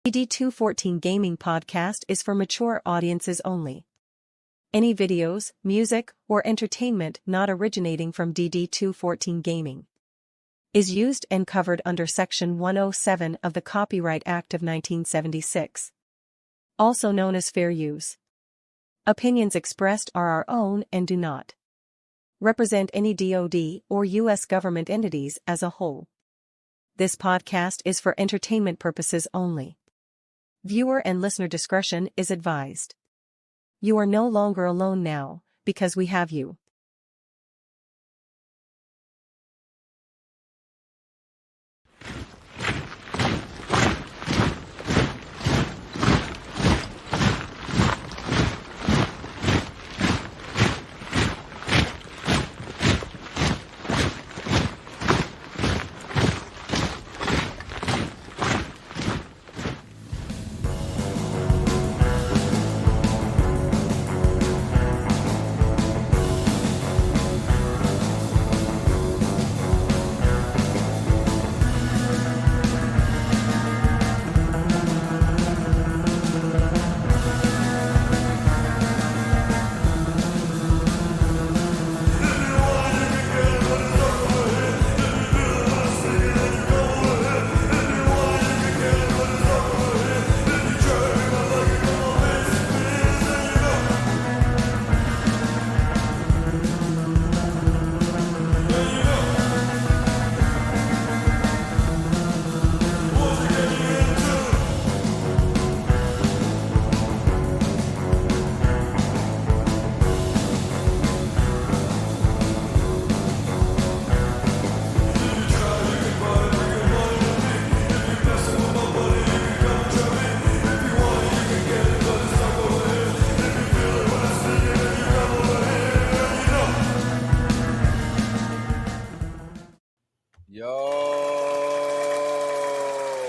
DD214 Gaming podcast is for mature audiences only. Any videos, music, or entertainment not originating from DD214 Gaming is used and covered under Section 107 of the Copyright Act of 1976, also known as fair use. Opinions expressed are our own and do not represent any DoD or U.S. government entities as a whole. This podcast is for entertainment purposes only. Viewer and listener discretion is advised. You are no longer alone now, because we have you.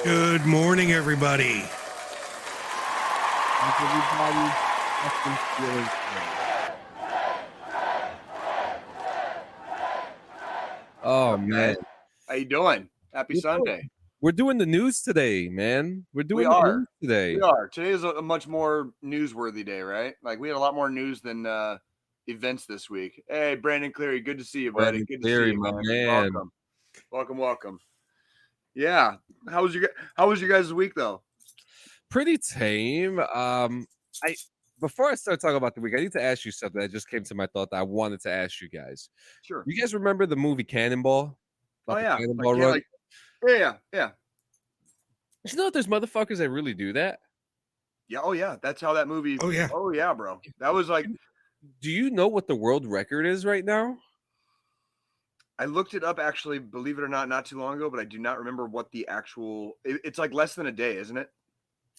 Good morning, everybody. Oh man, how you doing? Happy Sunday. We're doing the news today, man. We're doing the news today. We are. Today is a much more newsworthy day, right? Like we had a lot more news than events this week. Hey, Brandon Cleary, good to see you, buddy. Good to see you, man. Welcome. Yeah. How was your guys' week though? Pretty tame. Before I start talking about the week, I need to ask you something that just came to my thought that I wanted to ask you guys. Sure. You guys remember the movie Cannonball? Oh yeah. Cannonball Run? Yeah. You know that there's motherfuckers that really do that? Yeah. Oh yeah. That's how that movie. Oh yeah. Oh yeah, bro. That was like. Do you know what the world record is right now? I looked it up actually, believe it or not too long ago, but I do not remember what the actual. It's like less than a day, isn't it?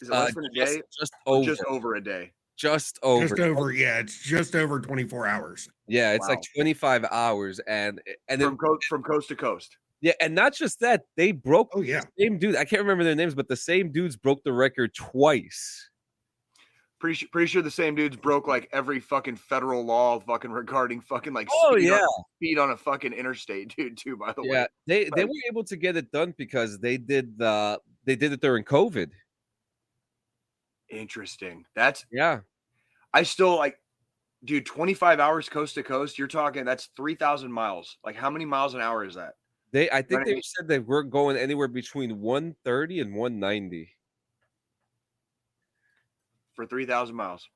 Is it less than a day? Just over. Just over a day. Just over. Yeah, it's just over 24 hours. Yeah, it's like 25 hours, and from coast to coast. Yeah, and not just that, they broke. Oh yeah, the same dude. I can't remember their names, but the same dudes broke the record twice. Pretty sure the same dudes broke like every fucking federal law fucking regarding fucking like speed on a fucking interstate, dude. Too, by the way. Yeah, they were able to get it done because they did it during COVID. Interesting. I still like, dude, 25 hours coast to coast. You're talking that's 3,000 miles. Like how many miles an hour is that? I think they said they were going anywhere between 130 and 190 for 3,000 miles.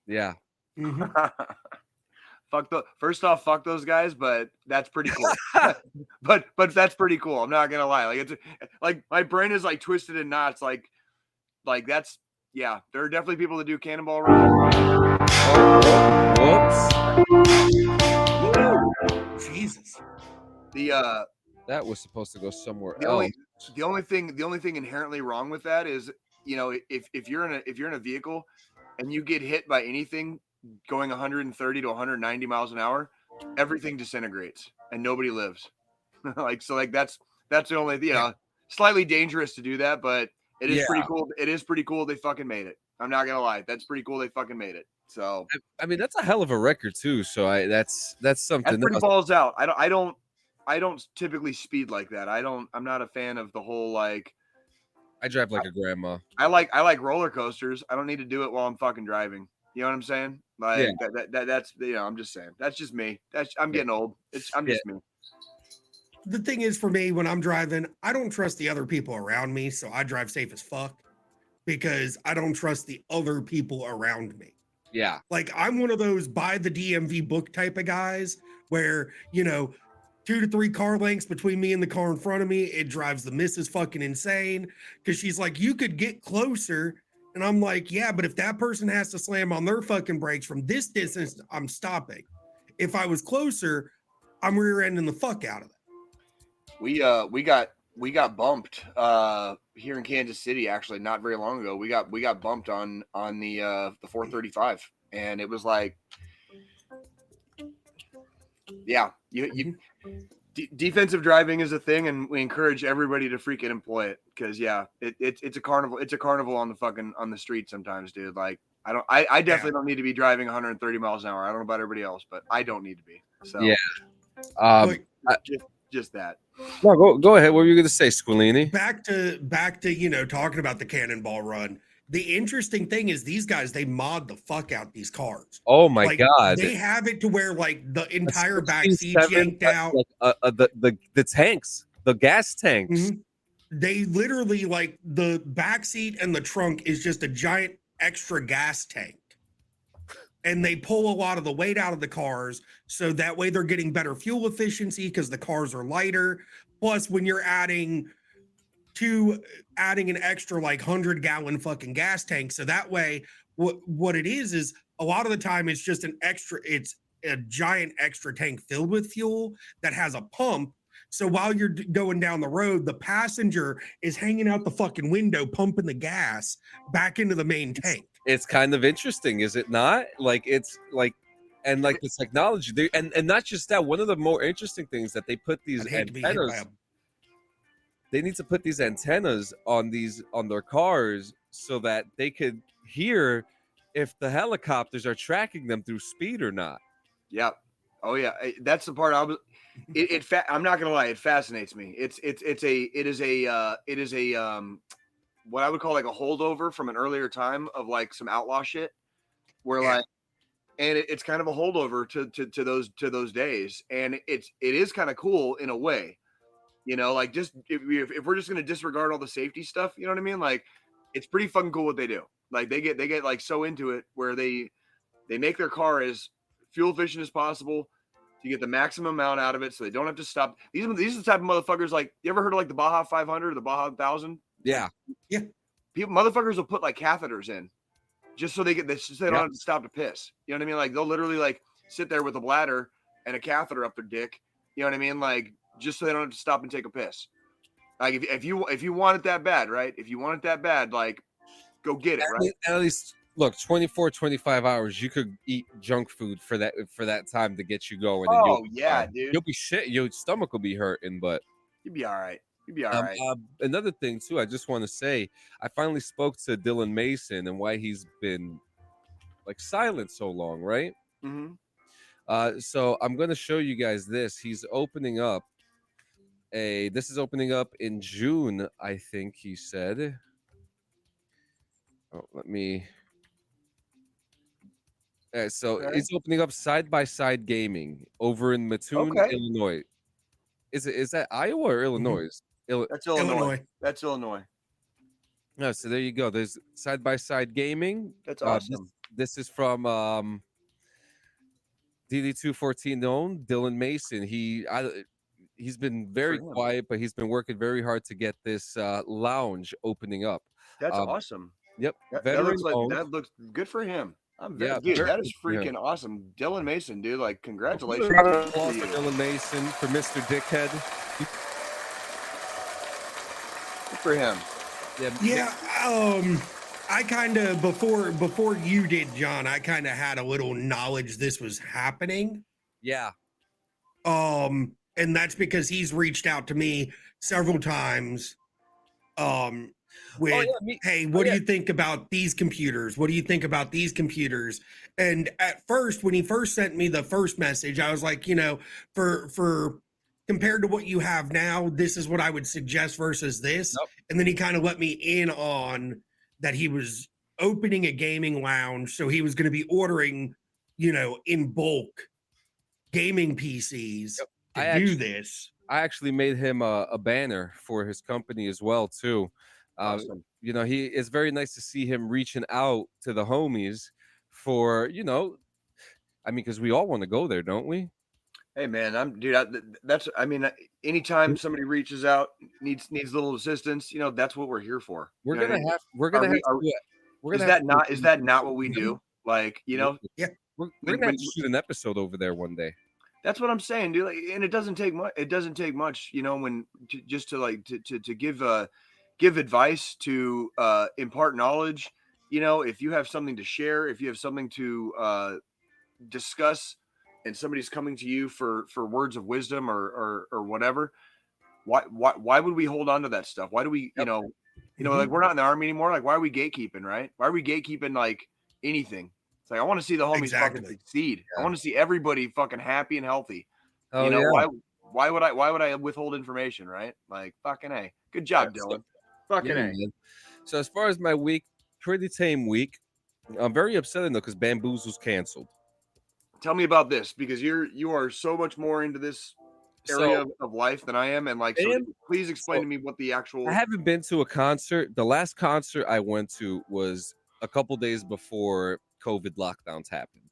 Yeah. Mm-hmm. First off, fuck those guys, but that's pretty cool. but that's pretty cool. I'm not gonna lie. Like it's like my brain is like twisted in knots. Like that's. Yeah, there are definitely people that do Cannonball Run. Whoops. Jesus. That was supposed to go somewhere else. The only thing inherently wrong with that is, you know, if you're in a vehicle and you get hit by anything going 130 to 190 miles an hour, everything disintegrates and nobody lives. That's the only slightly dangerous to do that, but it is pretty cool. It is pretty cool they fucking made it. I'm not gonna lie. That's pretty cool they fucking made it. So I mean that's a hell of a record too. So that's something. That's pretty balls out. I don't typically speed like that. I'm not a fan of the whole like I drive like a grandma. I like roller coasters. I don't need to do it while I'm fucking driving. You know what I'm saying? Like that's I'm just saying. That's just me. I'm getting old. I'm just me. The thing is, for me, when I'm driving, I don't trust the other people around me, so I drive safe as fuck because I don't trust the other people around me. Yeah. Like, I'm one of those buy the DMV book type of guys where, 2 to 3 car lengths between me and the car in front of me. It drives the missus fucking insane because she's like, you could get closer. And I'm like, yeah, but if that person has to slam on their fucking brakes from this distance, I'm stopping. If I was closer, I'm rear-ending the fuck out of it. We got bumped here in Kansas City actually not very long ago. We got bumped on the 435, and it was like, yeah, defensive driving is a thing, and we encourage everybody to freaking employ it because it's a carnival. It's a carnival on the street sometimes, dude. Like I definitely don't need to be driving 130 miles an hour. I don't know about everybody else, but I don't need to be. So yeah. Just that. No, go ahead. What were you going to say, Squilini? Back to talking about the cannonball run. The interesting thing is these guys, they mod the fuck out these cars. Oh my God. They have it to where like the entire back seat yanked out. The tanks, the gas tanks. Mm-hmm. They literally like the back seat and the trunk is just a giant extra gas tank. And they pull a lot of the weight out of the cars. So that way they're getting better fuel efficiency because the cars are lighter. Plus, when you're adding an extra like 100-gallon fucking gas tank. So that way, what it is a lot of the time it's just it's a giant extra tank filled with fuel that has a pump. So while you're going down the road, the passenger is hanging out the fucking window, pumping the gas back into the main tank. It's kind of interesting, is it not? Like it's like, and like the technology, and not just that. One of the more interesting things that they put these antennas. They need to put these antennas on their cars so that they could hear if the helicopters are tracking them through speed or not. Yeah. Oh yeah. That's the part I'm not gonna lie. It fascinates me. It is a what I would call like a holdover from an earlier time of like some outlaw shit where like, and it's kind of a holdover to those days. And it is kind of cool in a way, like just if we're just going to disregard all the safety stuff, you know what I mean? Like it's pretty fucking cool what they do. Like they get like so into it where they make their car as fuel efficient as possible to get the maximum amount out of it. So they don't have to stop. These are the type of motherfuckers. Like you ever heard of like the Baja 500 or the Baja 1000? Yeah. Motherfuckers will put like catheters in just so they don't have to stop to piss. You know what I mean? Like they'll literally like sit there with a bladder and a catheter up their dick. You know what I mean? Like just so they don't have to stop and take a piss. Like if you want it that bad, right? If you want it that bad, like go get it, right? At least look, 24, 25 hours, you could eat junk food for that time to get you going. Oh yeah, dude. You'll be shit. Your stomach will be hurting, but you'll be all right. You'll be all right. Another thing too, I just want to say, I finally spoke to Dylan Mason and why he's been like silent so long, right? Mm-hmm. So I'm going to show you guys this. He's opening up this is opening up in June, I think he said. Oh, let me. So it's opening up Side by Side Gaming over in Mattoon, Illinois. Is that Iowa or Illinois? Mm-hmm. That's Illinois. That's Illinois. No, so there you go. There's Side by Side Gaming. That's awesome. This is from DD214 own Dylan Mason. He's been very quiet, but he's been working very hard to get this lounge opening up. That's awesome. Yep. That looks good for him. Dude, that is freaking awesome. Dylan Mason, dude. Like, congratulations. Dylan Mason for Mr. Dickhead. Good for him. Yeah. I kind of before you did, John, I kind of had a little knowledge this was happening. Yeah. And that's because he's reached out to me several times. Hey, what do you think about these computers? What do you think about these computers? And at first, when he first sent me the first message, I was like, for compared to what you have now, this is what I would suggest versus this. Nope. And then he kind of let me in on that he was opening a gaming lounge. So he was going to be ordering, in bulk gaming PCs to do this. I actually made him a banner for his company as well, too. Awesome. It's very nice to see him reaching out to the homies for, because we all want to go there, don't we? Hey man, anytime somebody reaches out, needs little assistance, that's what we're here for. We're You know gonna what I mean? have we're gonna Are have we- to are- do it. We're Is gonna have that to not do is an that not episode. what we do? Like, Yeah. We're gonna have to shoot an episode over there one day. That's what I'm saying, dude. Like, and it doesn't take much. It doesn't take much, when to give advice, to impart knowledge. If you have something to share, if you have something to discuss, and somebody's coming to you for words of wisdom or whatever, why would we hold on to that stuff? Why do we, like, we're not in the army anymore. Like, why are we gatekeeping, right? Why are we gatekeeping like anything? It's like, I want to see the homies fucking succeed. Yeah. I want to see everybody fucking happy and healthy. Oh, yeah. Why would I withhold information, right? Like, fucking A. Good job, Dylan. Fucking A. Man. So as far as my week, pretty tame week. I'm very upset though because Bamboozle's canceled. Tell me about this, because you are so much more into this area of life than I am, and like, so please explain to me what the actual. I haven't been to a concert. The last concert I went to was a couple days before COVID lockdowns happened.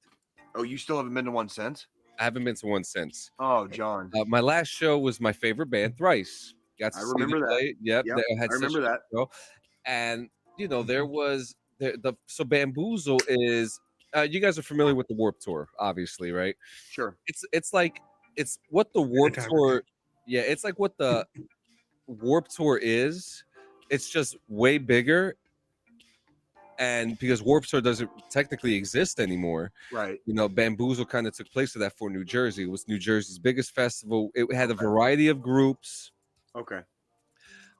Oh, you still haven't been to one since? I haven't been to one since. Oh, John. My last show was my favorite band, Thrice. I remember that. Yep, I remember that. Show. And there was so Bamboozle is. You guys are familiar with the Warped Tour, obviously, right? Sure. It's what the Warped Tour. Yeah, it's like what the Warped Tour is. It's just way bigger. And because Warped Tour doesn't technically exist anymore, right? Bamboozle kind of took place of that for New Jersey. It was New Jersey's biggest festival. It had a variety of groups. Okay.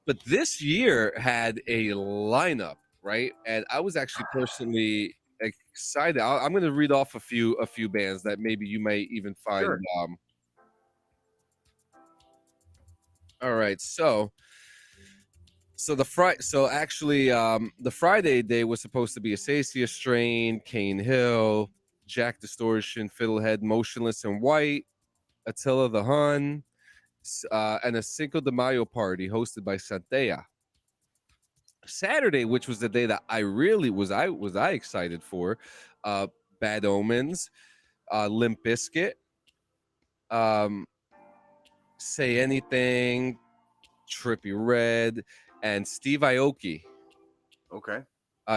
But this year had a lineup, right? And I was actually personally excited. I'm going to read off a few bands that maybe you may even find. Sure. All right, so the Friday day was supposed to be Acacia Strain, Cane Hill, Jack Distortion, Fiddlehead, Motionless in White, Attila the Hun, and a Cinco de Mayo party hosted by Santea. Saturday, which was the day that I really was excited for, Bad Omens, Limp Bizkit, Say Anything, Trippie Redd, and Steve Aoki. Okay.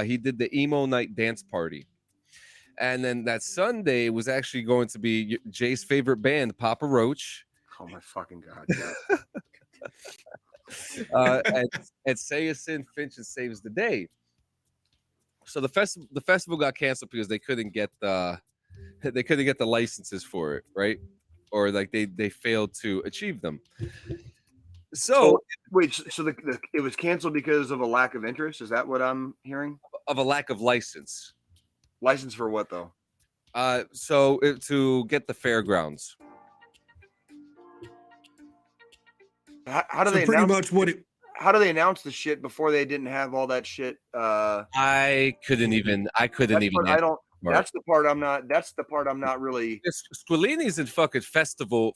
He did the emo night dance party. And then that Sunday was actually going to be Jay's favorite band, Papa Roach. Oh my fucking God. And Sayasin Finch and Saves the Day. So the festival got canceled because they couldn't get the licenses for it, right? Or like they failed to achieve them. So wait, so it was canceled because of a lack of interest? Is that what I'm hearing? Of a lack of license. License for what though? To get the fairgrounds. How do they pretty announce much what it? How do they announce the shit before they didn't have all that shit? I couldn't even. That's the part I'm not. That's the part I'm not really. Squillini's in fucking festival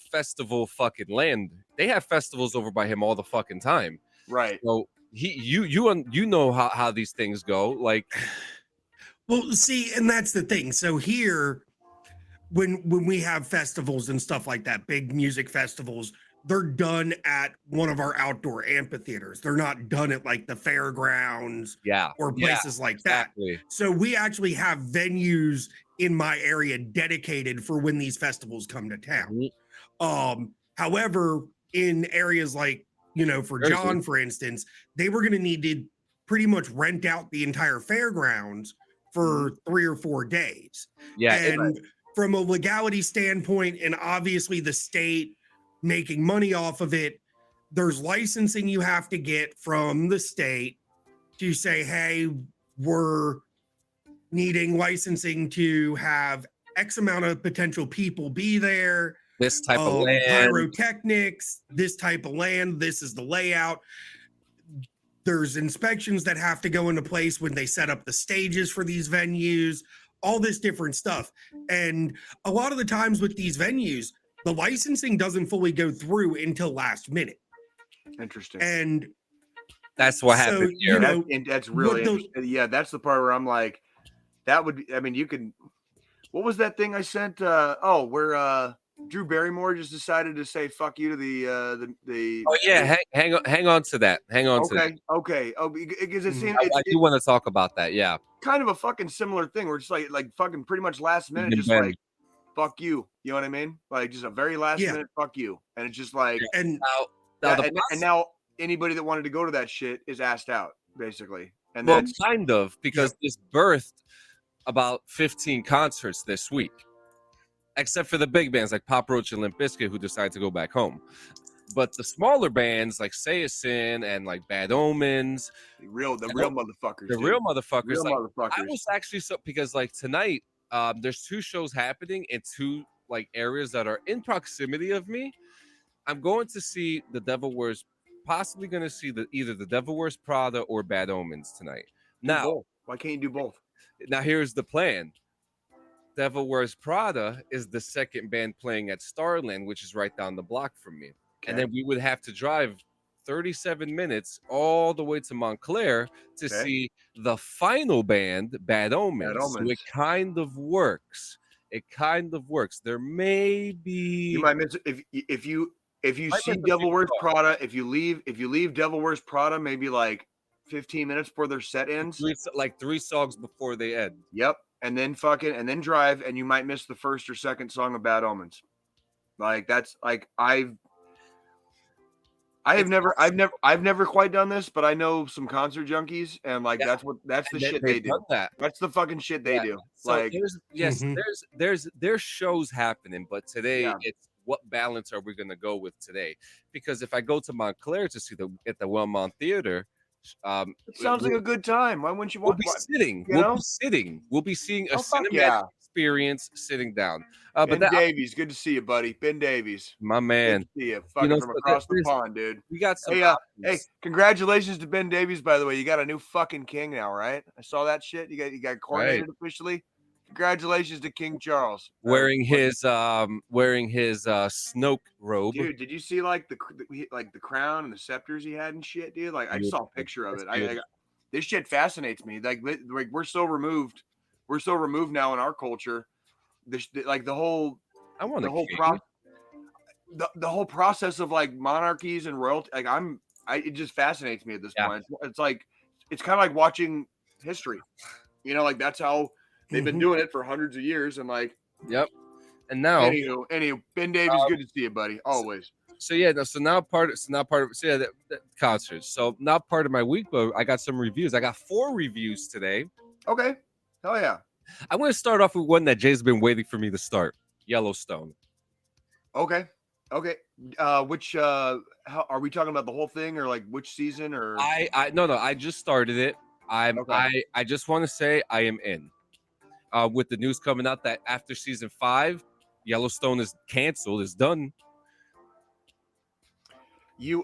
fucking land. They have festivals over by him all the fucking time. Right. So you know how these things go. Like, well, see, and that's the thing. So here, when we have festivals and stuff like that, big music festivals, they're done at one of our outdoor amphitheaters. They're not done at like the fairgrounds, or places like exactly. that. So we actually have venues in my area dedicated for when these festivals come to town. Mm-hmm. However, in areas like, for John, for instance, they were going to need to pretty much rent out the entire fairgrounds for 3 or 4 days. Yeah. And from a legality standpoint, and obviously the state making money off of it, there's licensing you have to get from the state to say, hey, we're needing licensing to have X amount of potential people be there. This type of land. Pyrotechnics, this type of land, this is the layout. There's inspections that have to go into place when they set up the stages for these venues, all this different stuff. And a lot of the times with these venues, the licensing doesn't fully go through until last minute. Interesting. And that's what happened here. You know, that's really interesting. Yeah, that's the part where I'm like, that would be, I mean, you can, what was that thing I sent? Where Drew Barrymore just decided to say fuck you to the Oh yeah, hang on to that. Hang on to that. Okay. Oh, because it seems I do want to talk about that. Yeah, kind of a fucking similar thing. We're just like fucking pretty much last minute, just like fuck you. You know what I mean? Like just a very last minute fuck you, and it's just like and now anybody that wanted to go to that shit is asked out basically. And well, that's kind of because this birthed about 15 concerts this week, except for the big bands like Pop Roach and Limp Bizkit who decided to go back home. But the smaller bands like Say a Sin and like Bad Omens, the real motherfuckers. The real motherfuckers. Real motherfuckers. I was actually because like tonight, there's 2 shows happening in 2 like areas that are in proximity of me. I'm going to see The Devil Wears, possibly going to see either The Devil Wears Prada or Bad Omens tonight. Now, why can't you do both? Now here's the plan. Devil Wears Prada is the second band playing at Starland, which is right down the block from me. Okay. And then we would have to drive 37 minutes all the way to Montclair to see the final band, Bad Omens. So it kind of works. There may be you might miss if you see Devil Wears Prada, if you leave Devil Wears Prada maybe like 15 minutes before their set ends, like 3 songs before they end. Yep. And then drive, and you might miss the first or second song of Bad Omens. Like that's like I've never quite done this, but I know some concert junkies, and like that's the shit they do. That's the fucking shit they do. So like there's shows happening, but today it's what balance are we gonna go with today? Because if I go to Montclair to see at the Wellmont Theater. It sounds like a good time. Why wouldn't you want? We'll be seeing a cinematic experience sitting down. Ben Davies, good to see you, buddy. Ben Davies, my man. Good to see you. Fucking from across the pond, dude. We got some. Hey, congratulations to Ben Davies, by the way. You got a new fucking king now, right? I saw that shit. You got coronated officially. Congratulations to King Charles. Wearing his Snoke robe. Dude, did you see like the crown and the scepters he had and shit, dude? Like I saw a picture of it. This shit fascinates me. Like we're so removed now in our culture. The whole process of like monarchies and royalty. Like it just fascinates me at this point. It's like it's kind of like watching history. You know, like that's how they've been doing it for hundreds of years, and like, yep. And now, anywho, Ben Davies, good to see you, buddy. Always. So now part of the concerts. So now part of my week, but I got some reviews. I got 4 reviews today. Okay, hell yeah. I want to start off with one that Jay's been waiting for me to start. Yellowstone. Okay. Which how are we talking about the whole thing, or like which season, or no, I just started it. I just want to say I am in. With the news coming out that after season 5, Yellowstone is canceled, is done. I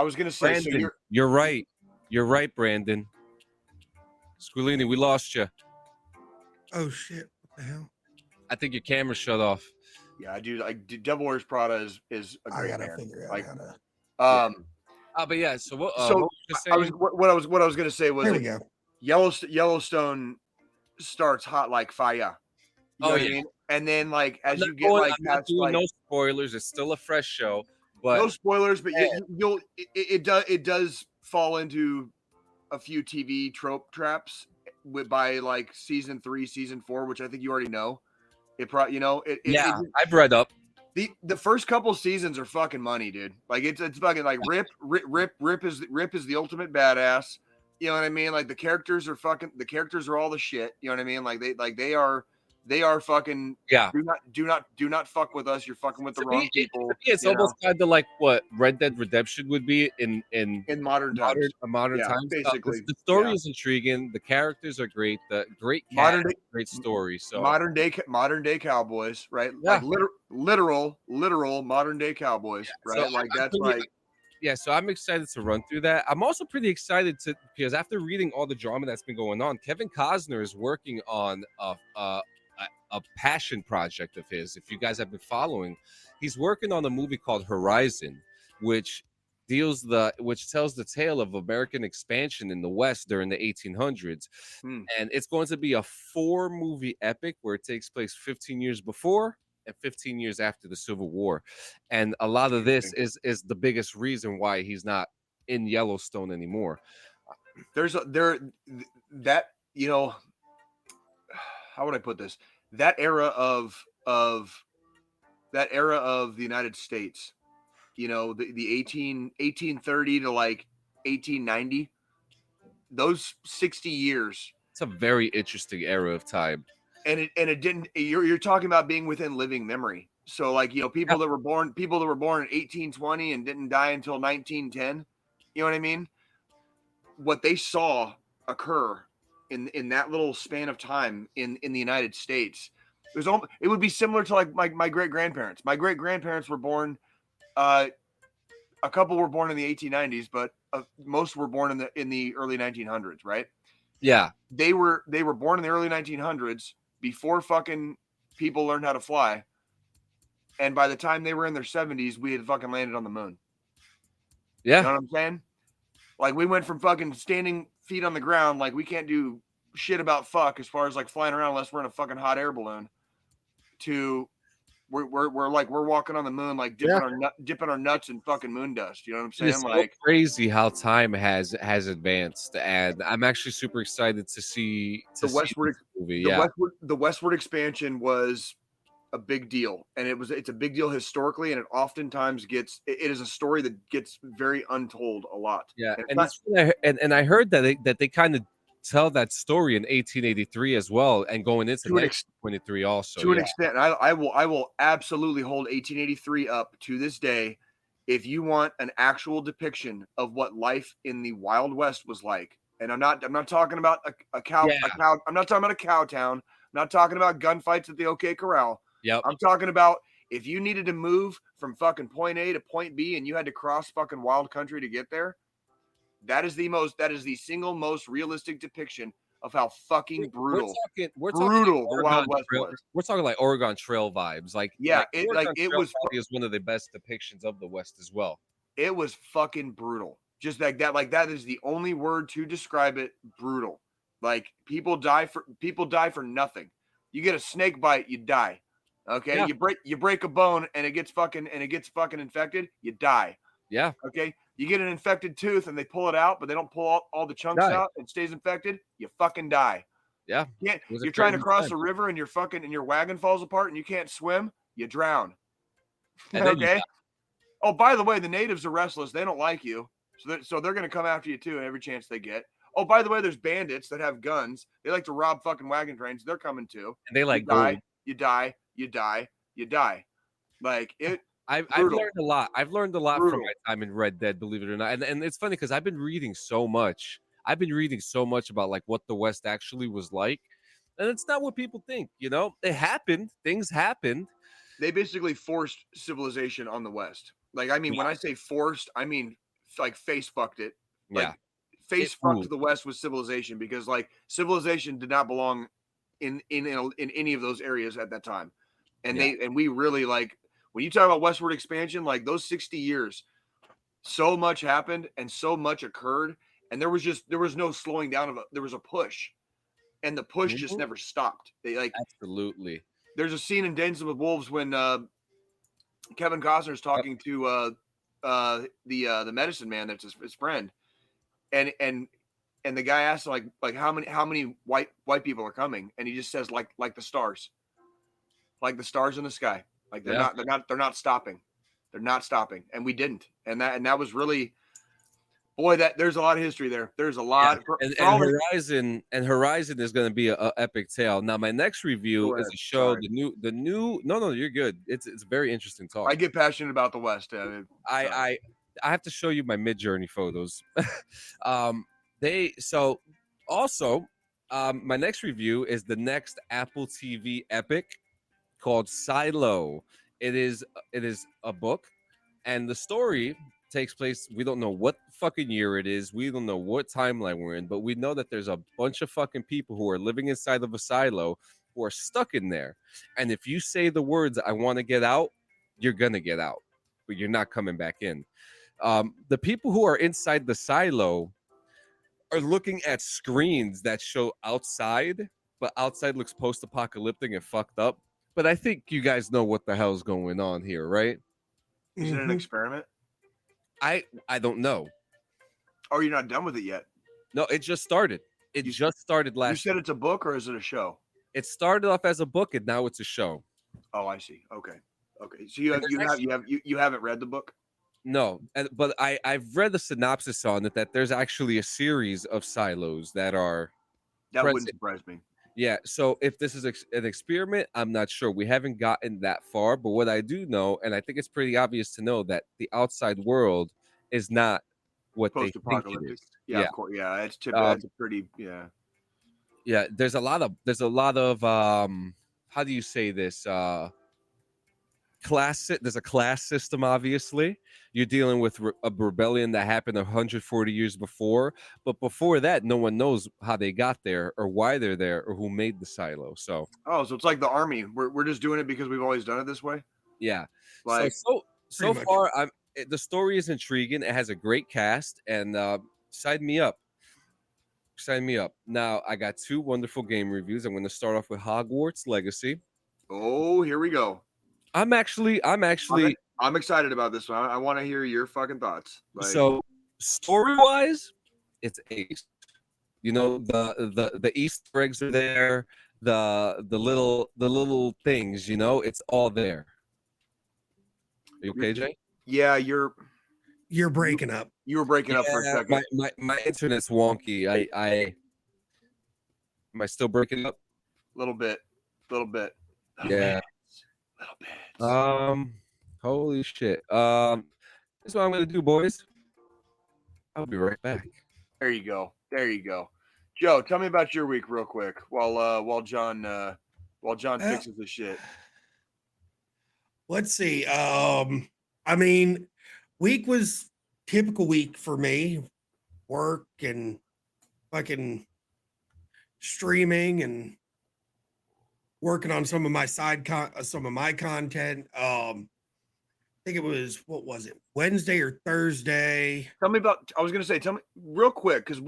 was gonna say, Brandon, so you're right, Brandon. Squilini, we lost you. Oh shit! What the hell? I think your camera shut off. Yeah, dude. Like Devil Wears Prada is a great figure out how to. But yeah. So what? What I was gonna say was there we go. Yellowstone starts hot like fire. You know what I mean? And then like as you get like past like no spoilers, it's still a fresh show. But no spoilers, but it does fall into a few TV trope traps by like season 3, season 4, which I think you already know. I've read up. The first couple seasons are fucking money, dude. Like it's fucking like Rip is the ultimate badass. You know what I mean? Like the characters are all the shit. You know what I mean? Like they are fucking Do not fuck with us. You're fucking with the wrong people. It's almost kind of like what Red Dead Redemption would be in modern times. Modern times. Basically, the story is intriguing. The characters are great. The great great story. So modern day cowboys, right? Yeah. Like literal modern day cowboys, right? So like that's like. yeah, so I'm excited to run through that. I'm also pretty excited because after reading all the drama that's been going on, Kevin Costner is working on a passion project of his. If you guys have been following, he's working on a movie called Horizon, which tells the tale of American expansion in the West during the 1800s. And it's going to be a 4-movie epic where it takes place 15 years before and 15 years after the Civil War. And a lot of this is the biggest reason why he's not in Yellowstone anymore. That, you know, how would I put this? That era of the United States, you know, the 1830 to like 1890, those 60 years. It's a very interesting era of time. And it didn't, you're talking about being within living memory. So like, you know, people that were born in 1820 and didn't die until 1910, you know what I mean? What they saw occur in that little span of time in the United States, it would be similar to like my great grandparents. My great grandparents were born, a couple were born in the 1890s, but most were born in the early 1900s, right? Yeah, they were born in the early 1900s before fucking people learned how to fly, and by the time they were in their 70s, we had fucking landed on the moon. Yeah, you know what I'm saying? Like, we went from fucking standing feet on the ground, like we can't do shit about fuck as far as like flying around unless we're in a fucking hot air balloon, to we're like we're walking on the moon, like dipping our nuts in fucking moon dust. You know what I'm saying? It's like so crazy how time has advanced, and I'm actually super excited to see the westward movie. The westward expansion was a big deal, and it's a big deal historically, and it oftentimes it is a story that gets very untold a lot. Yeah, and I heard that they kind of tell that story in 1883 as well, and going into 1923 also. To an extent, I will absolutely hold 1883 up to this day. If you want an actual depiction of what life in the Wild West was like, and I'm not talking about a cow, I'm not talking about a cow town. I'm not talking about gunfights at the OK Corral. Yep. I'm talking about if you needed to move from fucking point A to point B and you had to cross fucking wild country to get there. That is the single most realistic depiction of how fucking brutal we're brutal the Wild West was. We're talking like Oregon Trail vibes. It was one of the best depictions of the West as well. It was fucking brutal. Just like that. Like, that is the only word to describe it. Brutal. Like, people die for nothing. You get a snake bite, you die. Okay, yeah. You break a bone and it gets fucking infected, you die. Yeah. Okay. You get an infected tooth and they pull it out, but they don't pull all the chunks out and stays infected, you fucking die. Yeah. You're trying to cross a river and your wagon falls apart and you can't swim, you drown. Okay. Oh, by the way, the natives are restless. They don't like you. So they're going to come after you too every chance they get. Oh, by the way, there's bandits that have guns. They like to rob fucking wagon trains. They're coming too. And they like you die. Like, it. I've learned a lot. I've learned a lot from my time in Red Dead, believe it or not. And it's funny because I've been reading so much. About like what the West actually was like. And it's not what people think, you know? It happened. Things happened. They basically forced civilization on the West. Like, I mean, when I say forced, I mean like face fucked it. Like, face fucked the West with civilization, because like civilization did not belong in any of those areas at that time. And we really, like, when you talk about westward expansion, like those 60 years, so much happened and so much occurred, and there was no slowing down there was a push, and the push just never stopped. They like absolutely. There's a scene in Dances with Wolves when Kevin Costner's talking to the medicine man that's his friend, and the guy asks like how many white people are coming, and he just says like the stars in the sky. Like, they're not stopping. They're not stopping. And we didn't. And that was really, boy, that there's a lot of history there. There's a lot. Yeah. Horizon is going to be a epic tale. Now, my next review is a show, the new. No, you're good. It's very interesting talk. I get passionate about the West. I have to show you my Mid-Journey photos. My next review is the next Apple TV epic called Silo. It is a book, and the story takes place. We don't know what fucking year it is. We don't know what timeline we're in, but we know that there's a bunch of fucking people who are living inside of a silo who are stuck in there. And if you say the words, I want to get out, you're going to get out, but you're not coming back in. The people who are inside the silo are looking at screens that show outside, but outside looks post-apocalyptic and fucked up. But I think you guys know what the hell's going on here, right? Is it an experiment? I don't know. Oh, you're not done with it yet? No, it just started. It just started last. You said it's a book, or is it a show? It started off as a book, and now it's a show. Oh, I see. Okay. So you haven't read the book? No, but I've read the synopsis on it that there's actually a series of silos that are. That wouldn't surprise me. Yeah. So if this is an experiment, I'm not sure. We haven't gotten that far, but what I do know, and I think it's pretty obvious to know, that the outside world is not what they think it is. Yeah, of course. Yeah, it's that's a pretty Yeah, there's a lot of how do you say this? There's a class system. Obviously, you're dealing with a rebellion that happened 140 years before, but before that, no one knows how they got there or why they're there or who made the silo. So it's like the army. We're just doing it because we've always done it this way. Yeah. Like so far, the story is intriguing. It has a great cast, and sign me up. Sign me up. Now I got 2 wonderful game reviews. I'm going to start off with Hogwarts Legacy. Oh, here we go. I'm excited about this one. I want to hear your fucking thoughts. So story-wise, it's ace. You know, the Easter eggs are there, the little things, you know, it's all there. Are you okay, Jay? Yeah, you're breaking up. You were breaking up for a second. My internet's wonky. Am I still breaking up? Little bit. Yeah. Little bit. Holy shit. This is what I'm gonna do, boys. I'll be right back. There you go. Joe, tell me about your week real quick while John fixes the shit. Let's see. I mean, week was typical week for me. Work and fucking streaming and working on some of my content. I think it was, what was it, Wednesday or Thursday? Tell me real quick, because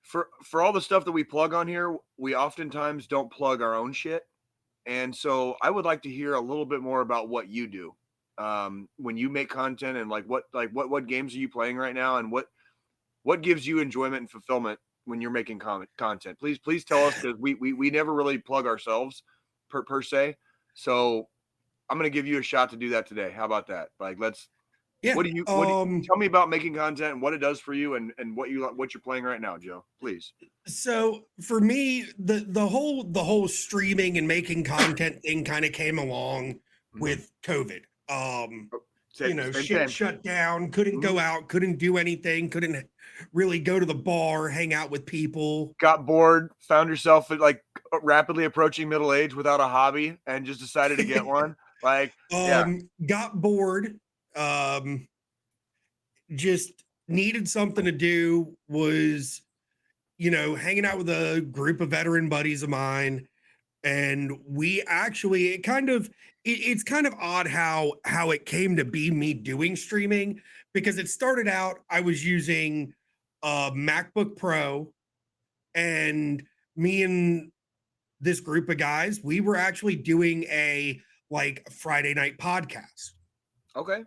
for all the stuff that we plug on here, we oftentimes don't plug our own shit. And so I would like to hear a little bit more about what you do when you make content, and what games are you playing right now, and what gives you enjoyment and fulfillment when you're making content. Please tell us, because we never really plug ourselves per se. So I'm going to give you a shot to do that today. How about that? What do you tell me about making content and what it does for you, and what you're playing right now, Joe, please. So for me, the whole streaming and making content thing kind of came along with COVID. Shit shut down, couldn't go out, couldn't do anything, couldn't really go to the bar, hang out with people. Got bored, found yourself rapidly approaching middle age without a hobby, and just decided to get one. Got bored, just needed something to do, was, hanging out with a group of veteran buddies of mine. And we actually, it's kind of odd how it came to be me doing streaming, because it started out, I was using a MacBook Pro, and me and this group of guys, we were actually doing a Friday night podcast. Okay.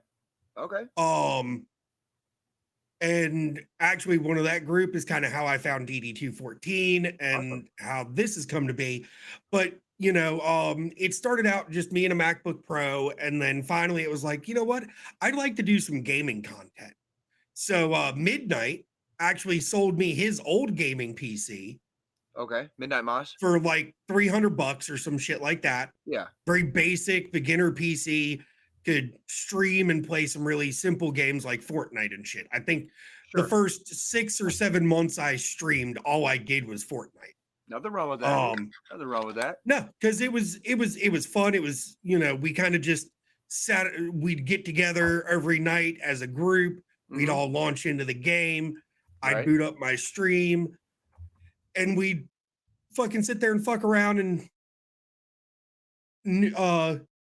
And actually one of that group is kind of how I found DD214 and how this has come to be. But, it started out just me and a MacBook Pro. And then finally it was like, you know what? I'd like to do some gaming content. So Midnight actually sold me his old gaming PC. Okay. Midnight Moss. For $300 or some shit like that. Yeah. Very basic beginner PC. Could stream and play some really simple games like Fortnite and shit. I think the first 6 or 7 months I streamed, all I did was Fortnite. Nothing wrong with that. No, because it was fun. It was, we kind of just we'd get together every night as a group. We'd all launch into the game. I'd boot up my stream, and we'd fucking sit there and fuck around and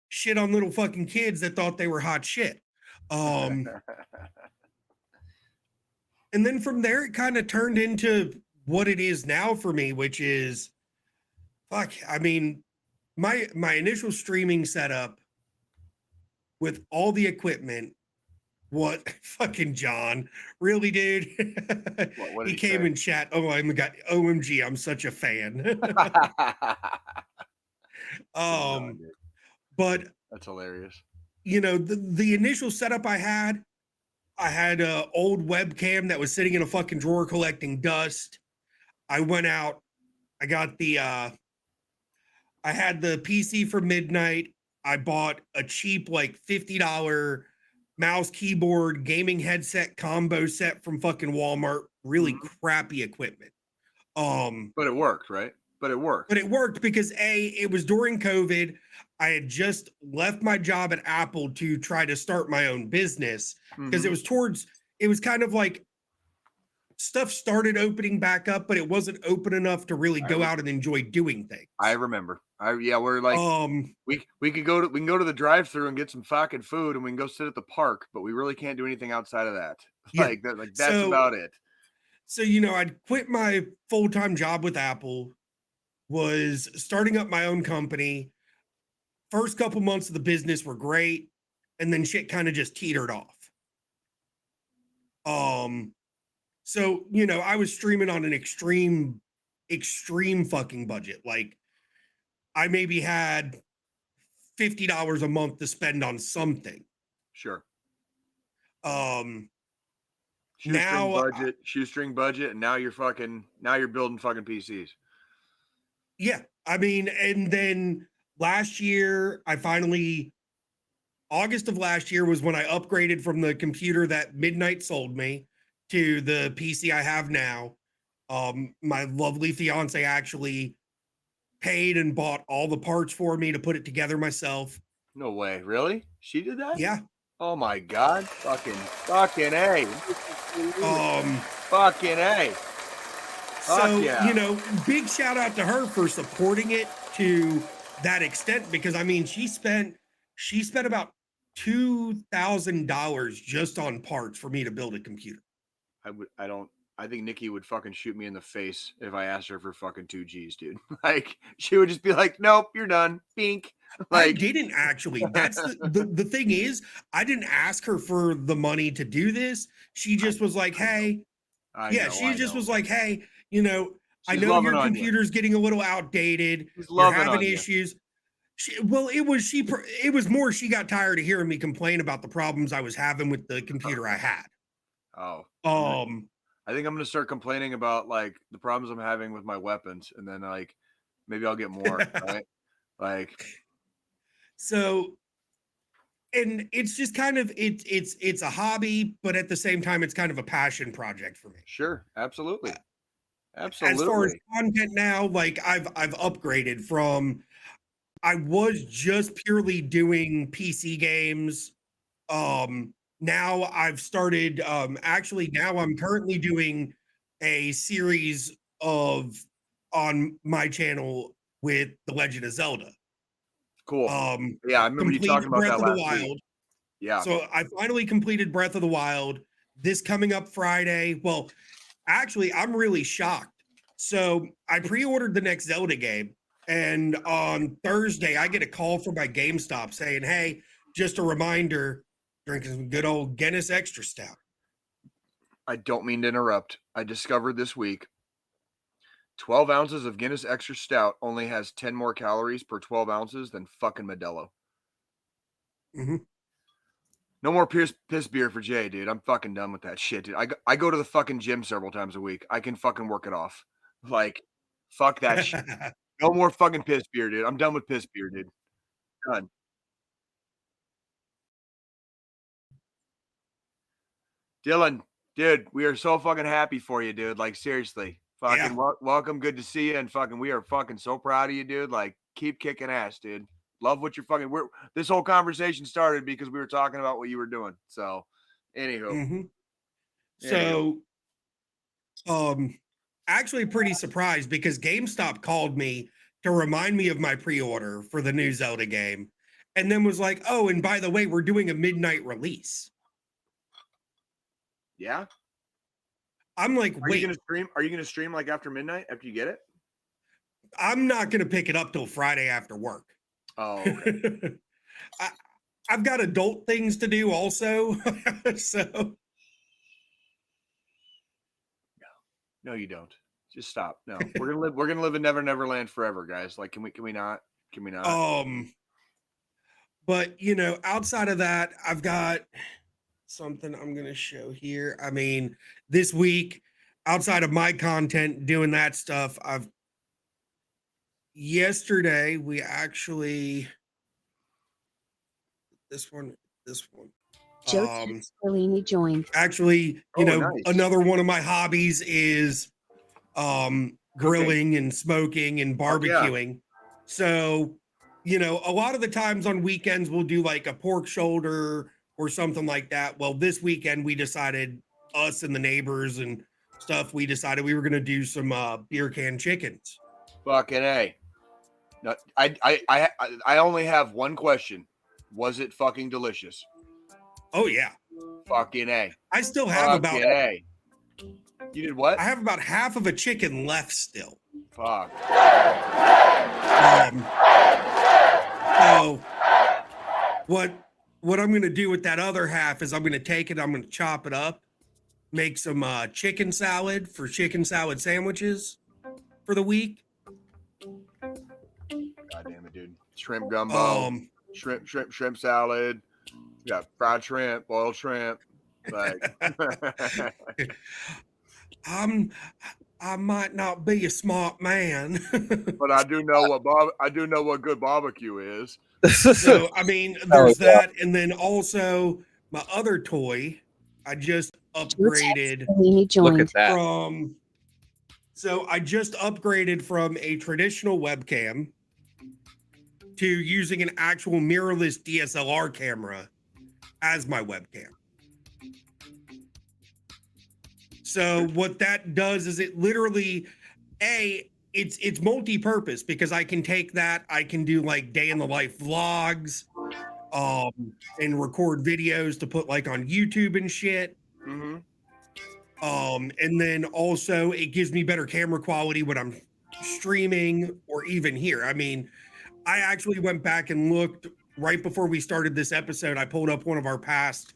shit on little fucking kids that thought they were hot shit. And then from there, it kind of turned into what it is now for me, which is, fuck, I mean, my initial streaming setup with all the equipment, what fucking John, really, dude? What he came in chat. Oh, I'm got OMG, I'm such a fan. But that's hilarious. You know, the initial setup I had a old webcam that was sitting in a fucking drawer collecting dust. I went out, I got the I had the PC for midnight. I bought a cheap like $50 mouse keyboard gaming headset combo set from fucking Walmart, really crappy equipment. But it worked, right? But it worked because it was during COVID. I had just left my job at Apple to try to start my own business because it was kind of like stuff started opening back up, but it wasn't open enough to really go out and enjoy doing things. I remember. We're like, we can go to the drive-thru and get some fucking food, and we can go sit at the park, but we really can't do anything outside of that. Yeah. That's about it. So, you know, I'd quit my full-time job with Apple, was starting up my own company. First couple months of the business were great, and then shit kind of just teetered off. So, you know, I was streaming on an extreme fucking budget. Like, I maybe had $50 a month to spend on something. Sure. Shoestring budget, and now you're building fucking PCs. Yeah. I mean, and then last year, August of last year was when I upgraded from the computer that Midnight sold me to the PC I have now. My lovely fiance actually paid and bought all the parts for me to put it together myself. No way. Really? She did that? Yeah. Oh my God. Fucking A. Fucking A. So, you know, big shout out to her for supporting it to that extent, because I mean, she spent about $2,000 just on parts for me to build a computer. I think Nikki would fucking shoot me in the face if I asked her for fucking 2 G's, dude. Like, she would just be like, nope, you're done. Bink. Like, I didn't actually. That's the thing is, I didn't ask her for the money to do this. She just was like, hey, was like, hey, you know, I know your computer's getting a little outdated. You're having issues. It was more she got tired of hearing me complain about the problems I was having with the computer I had. I think I'm going to start complaining about like the problems I'm having with my weapons, and then like maybe I'll get more, right? Like, so, and it's just kind of it's a hobby, but at the same time, it's kind of a passion project for me. Sure, absolutely. As far as content now, like I've upgraded from, I was just purely doing PC games. Now I've started, now I'm currently doing a series on my channel with The Legend of Zelda. Cool. Yeah, I remember you talking about that last week. Yeah. So I finally completed Breath of the Wild this coming up Friday. Well, actually, I'm really shocked. So I pre-ordered the next Zelda game, and on Thursday I get a call from my GameStop saying, hey, just a reminder, drinking some good old Guinness Extra Stout. I don't mean to interrupt. I discovered this week 12 ounces of Guinness Extra Stout only has 10 more calories per 12 ounces than fucking Modelo. No more piss beer for Jay, dude. I'm fucking done with that shit, dude. I go to the fucking gym several times a week. I can fucking work it off. Like, fuck that shit. No more fucking piss beer, dude. I'm done with piss beer, dude. Done. Dylan, dude, we are so fucking happy for you, dude. Like, seriously. Fucking welcome. Good to see you. And fucking, we are fucking so proud of you, dude. Like, keep kicking ass, dude. Love what you're fucking. This whole conversation started because we were talking about what you were doing. So, anywho. So, actually pretty surprised because GameStop called me to remind me of my pre-order for the new Zelda game, and then was like, "Oh, and by the way, we're doing a midnight release." Yeah. I'm like, Are you gonna stream? Are you gonna stream like after midnight after you get it? I'm not gonna pick it up till Friday after work. Oh, okay. I've got adult things to do also. So no, you don't. Just stop. No, we're gonna live in Never Never Land forever, guys. Like, can we not? But outside of that, I've got something I'm gonna show here. I mean, this week, outside of my content doing that stuff, yesterday we actually this one. Joe Spellini joined. Actually, nice. Another one of my hobbies is grilling and smoking and barbecuing. Yeah. So, a lot of the times on weekends we'll do like a pork shoulder or something like that. Well, this weekend we decided, us and the neighbors and stuff, we decided we were going to do some beer can chickens. Fucking A. No, I only have one question. Was it fucking delicious? Oh yeah. Fucking A. I still have fucking A. You did what? I have about half of a chicken left still. Fuck. So what I'm going to do with that other half is I'm going to take it, I'm going to chop it up, make some chicken salad for chicken salad sandwiches for the week. God damn it, dude. Shrimp gumbo, shrimp salad. You got fried shrimp, boiled shrimp. Like I might not be a smart man, but I do know what good barbecue is. So I mean, there's that, and then also my other toy, I just upgraded. Look at that. I just upgraded from a traditional webcam to using an actual mirrorless DSLR camera as my webcam. So what that does is it literally, it's multi-purpose because I can take that, I can do like day in the life vlogs, and record videos to put like on YouTube and shit. Mm-hmm. And then also it gives me better camera quality when I'm streaming or even here. I mean, I actually went back and looked right before we started this episode. I pulled up one of our past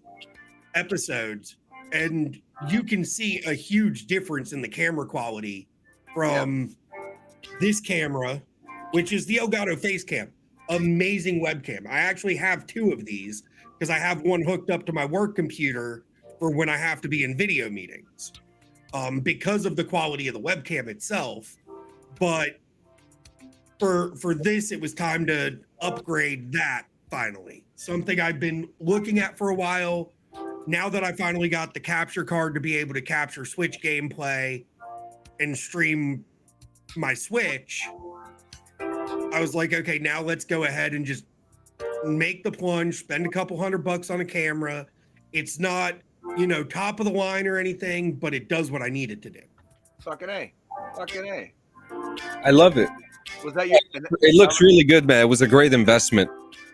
episodes, and you can see a huge difference in the camera quality from this camera, which is the Elgato Facecam. Amazing webcam. I actually have two of these because I have one hooked up to my work computer for when I have to be in video meetings, because of the quality of the webcam itself. But for this, it was time to upgrade that finally. Something I've been looking at for a while. Now that I finally got the capture card to be able to capture Switch gameplay and stream my Switch, I was like, okay, now let's go ahead and just make the plunge, spend a couple $100 on a camera. It's not, top of the line or anything, but it does what I need it to do. Fucking A. I love it. Was that your? It looks really good, man. It was a great investment.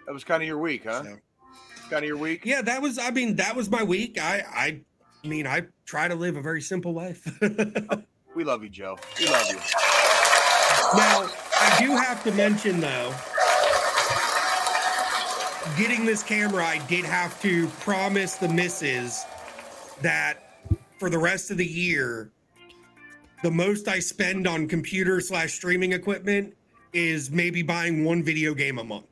That was kind of your week, huh? So, kind of your week? Yeah, that was my week. I try to live a very simple life. We love you, Joe. We love you. Now, I do have to mention, though, getting this camera, I did have to promise the missus that for the rest of the year, the most I spend on computer/streaming equipment is maybe buying one video game a month.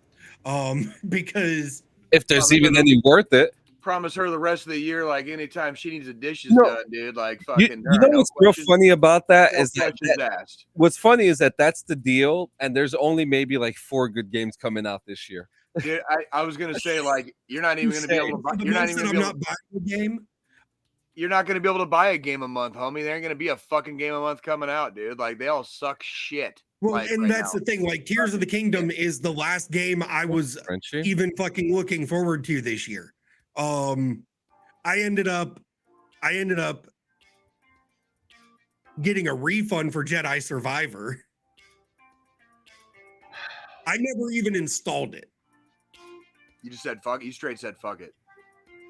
Because if there's even any worth it. Promise her the rest of the year, like anytime she needs the dishes done, dude. Like fucking. You know what's real funny about that is that what's funny is that that's the deal, and there's only maybe like 4 good games coming out this year. Dude, I was gonna say, like, you're not even gonna be able to buy. You're not even gonna be able to buy a game. You're not gonna be able to buy a game a month, homie. There ain't gonna be a fucking game a month coming out, dude. Like, they all suck shit. Well, like, and right that's now. the thing. Like, Tears of the Kingdom is the last game I was Frenchie? even fucking looking forward to this year. I ended up getting a refund for Jedi Survivor. I never even installed it You just said fuck. You straight said fuck it.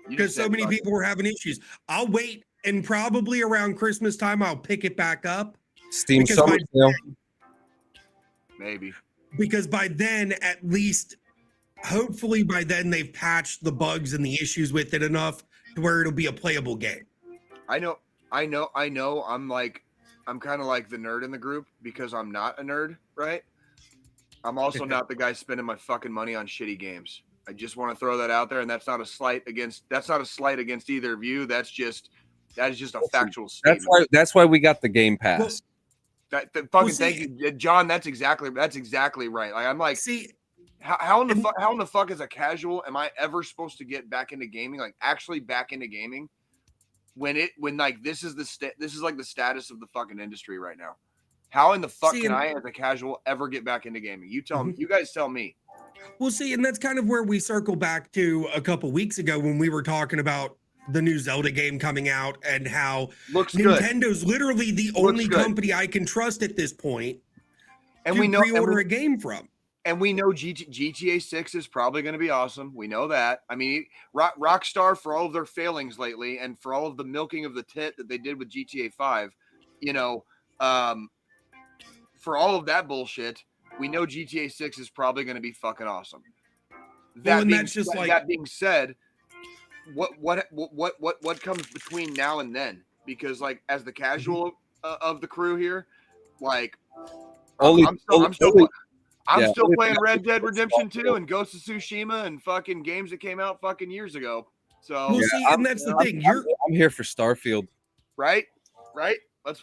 You because just so said many fuck people were having issues. I'll wait, and probably around Christmas time, I'll pick it back up Steam because Summer Sale. it. Maybe. Because by then, at least, hopefully by then, they've patched the bugs and the issues with it enough to where it'll be a playable game. I know. I'm kind of like the nerd in the group because I'm not a nerd, right? I'm also not the guy spending my fucking money on shitty games. I just want to throw that out there, and that's not a slight against either of you. That is just a factual statement. That's why we got the Game Pass. Thank you, John. That's exactly right. Like, I'm like, see, how in the fuck as a casual am I ever supposed to get back into gaming? Like, actually back into gaming when like this is like the status of the fucking industry right now. How in the fuck can I, as a casual, ever get back into gaming? You tell me. You guys tell me. Well, see, and that's kind of where we circle back to a couple weeks ago when we were talking about the new Zelda game coming out and how Nintendo's literally the only company I can trust at this point and to pre-order a game from. And we know GTA 6 is probably going to be awesome. We know that. I mean, Rockstar, for all of their failings lately and for all of the milking of the tit that they did with GTA 5, for all of that bullshit, we know GTA 6 is probably going to be fucking awesome. That being said, what comes between now and then? Because, like, as the casual of the crew here, like, I'm still playing Red Dead Redemption 2 and Ghost of Tsushima and fucking games that came out fucking years ago. So and that's the thing. I'm here for Starfield. Right.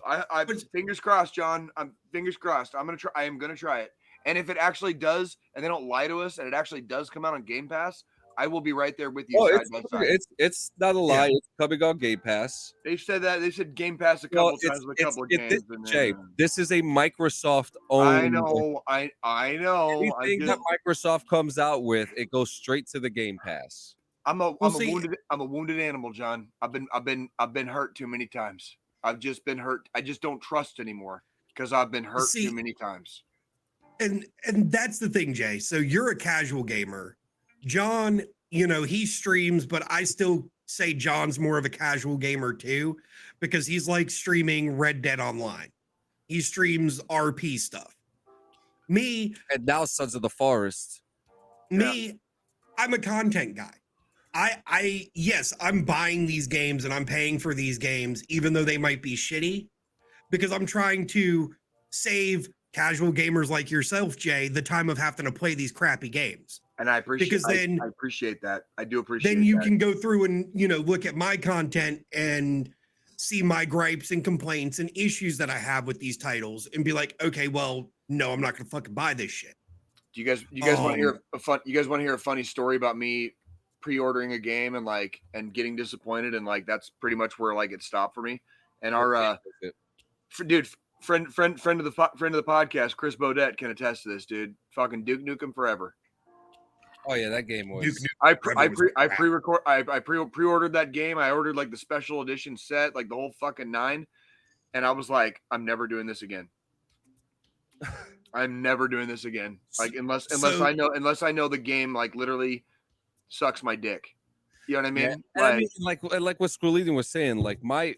I fingers crossed, John. I'm fingers crossed. I am gonna try it. And if it actually does, and they don't lie to us, and it actually does come out on Game Pass, I will be right there with you side by side. It's not a lie. Yeah. It's coming on Game Pass. They said that. They said Game Pass a couple times with a couple of games. Jay, this is a Microsoft owned. I know. Anything that Microsoft comes out with, it goes straight to the Game Pass. I'm a wounded animal, John. I've been hurt too many times. I've just been hurt. I just don't trust anymore because I've been hurt too many times. And that's the thing, Jay. So you're a casual gamer. John, he streams, but I still say John's more of a casual gamer too, because he's like streaming Red Dead Online. He streams RP stuff. Me, and now Sons of the Forest. I'm a content guy. Yes, I'm buying these games and I'm paying for these games, even though they might be shitty, because I'm trying to save casual gamers like yourself, Jay, the time of having to play these crappy games. And I appreciate I appreciate that. I do appreciate then you can go through and, look at my content and see my gripes and complaints and issues that I have with these titles and be like, okay, well, no, I'm not going to fucking buy this shit. Do you guys want to hear a funny story about me pre-ordering a game and getting disappointed, and that's pretty much where it stopped for me. And our friend of the podcast, Chris Bodette, can attest to this, dude. Fucking Duke Nukem Forever. Oh yeah, that game was. I pre-ordered that game. I ordered the special edition set, the whole fucking 9, and I was like, I'm never doing this again. I'm never doing this again. Unless I know the game literally sucks my dick. You know what I mean? Yeah. Like what Squirrelian was saying, my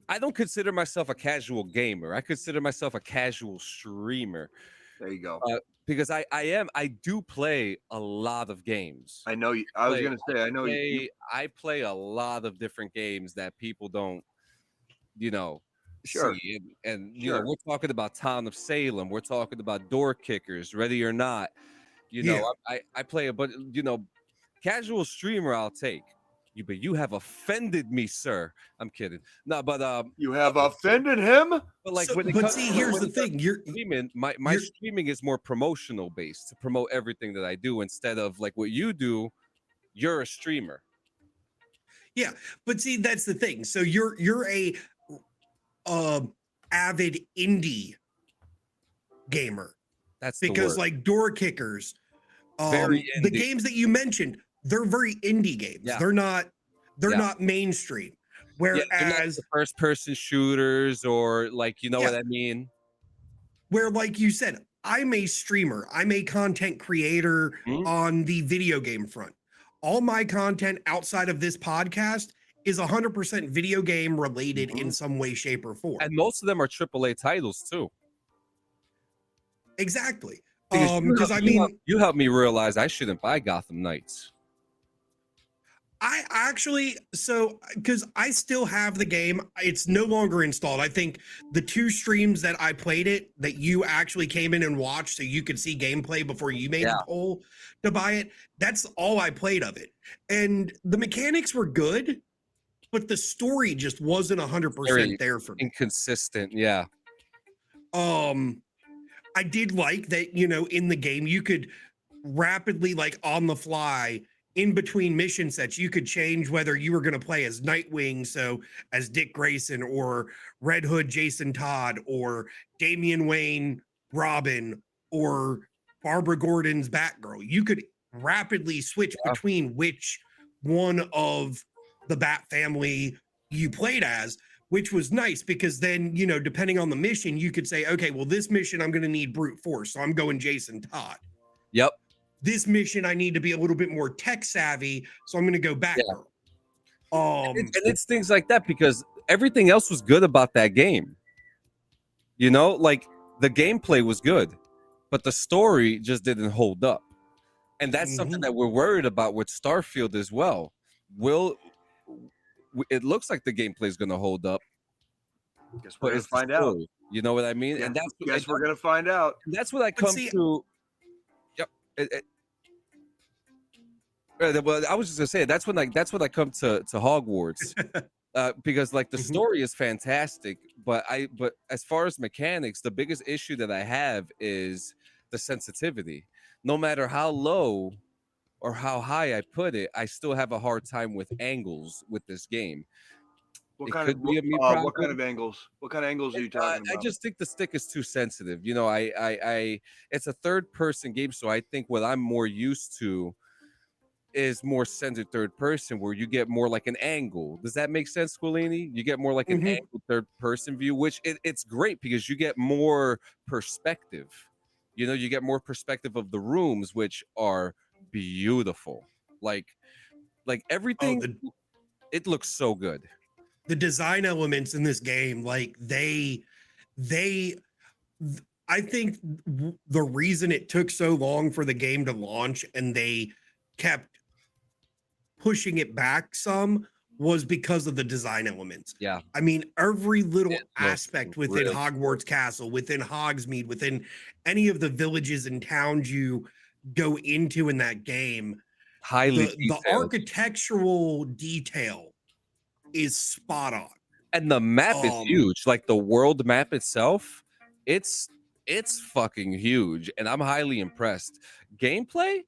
I don't consider myself a casual gamer. I consider myself a casual streamer. There you go. Because I do play a lot of games. I know you. I was gonna say I know you. I play a lot of different games that people don't, sure. see. And we're talking about Town of Salem. We're talking about Door Kickers, Ready or Not. I play but casual streamer I'll take. But you have offended me, sir. I'm kidding. No, but you have offended him. But here's the thing: you're streaming. My streaming is more promotional based to promote everything that I do instead of what you do. You're a streamer. Yeah, but see, that's the thing. So you're a avid indie gamer. That's because like door kickers, the games that you mentioned, they're very indie games. Yeah. They're not mainstream. Whereas the first person shooters or like, you know what I mean? Where, like you said, I'm a streamer, I'm a content creator on the video game front. All my content outside of this podcast is 100% video game related in some way, shape, or form. And most of them are AAA titles too. Exactly. Because you helped me realize I shouldn't buy Gotham Knights. I actually, because I still have the game, it's no longer installed. I think the 2 streams that I played it, that you actually came in and watched so you could see gameplay before you made the poll to buy it, that's all I played of it. And the mechanics were good, but the story just wasn't 100% there for me. Inconsistent, yeah. I did like that, in the game, you could rapidly, like on the fly, in between mission sets, you could change whether you were going to play as Nightwing, so as Dick Grayson, or Red Hood Jason Todd, or Damian Wayne Robin, or Barbara Gordon's Batgirl. You could rapidly switch between which one of the Bat family you played as, which was nice because then, depending on the mission, you could say, okay, well, this mission I'm going to need brute force, so I'm going Jason Todd. Yep. This mission, I need to be a little bit more tech savvy, so I'm going to go Batgirl. And it's things like that because everything else was good about that game. Like the gameplay was good, but the story just didn't hold up. And that's something that we're worried about with Starfield as well. It looks like the gameplay is going to hold up. Guess we're going to find out. You know what I mean? Yeah, and we're going to find out. That's what I come to. Well, I was just gonna say that's when I come to Hogwarts, because like the story is fantastic, but as far as mechanics, the biggest issue that I have is the sensitivity. No matter how low or how high I put it, I still have a hard time with angles with this game. What kind of angles? What kind of angles are you talking about? I just think the stick is too sensitive. It's a third person game, so I think what I'm more used to is more centered third person, where you get more like an angle. Does that make sense, Squilini? You get more like an angle third person view, which it's great because you get more perspective. You get more perspective of the rooms, which are beautiful. Like everything, it looks so good. The design elements in this game, like I think the reason it took so long for the game to launch and they kept pushing it back some was because of the design elements. Yeah. I mean, every little aspect within Hogwarts Castle, within Hogsmeade, within any of the villages and towns you go into in that game, the architectural detail is spot on. And the map is huge. Like the world map itself, it's fucking huge. And I'm highly impressed. Gameplay,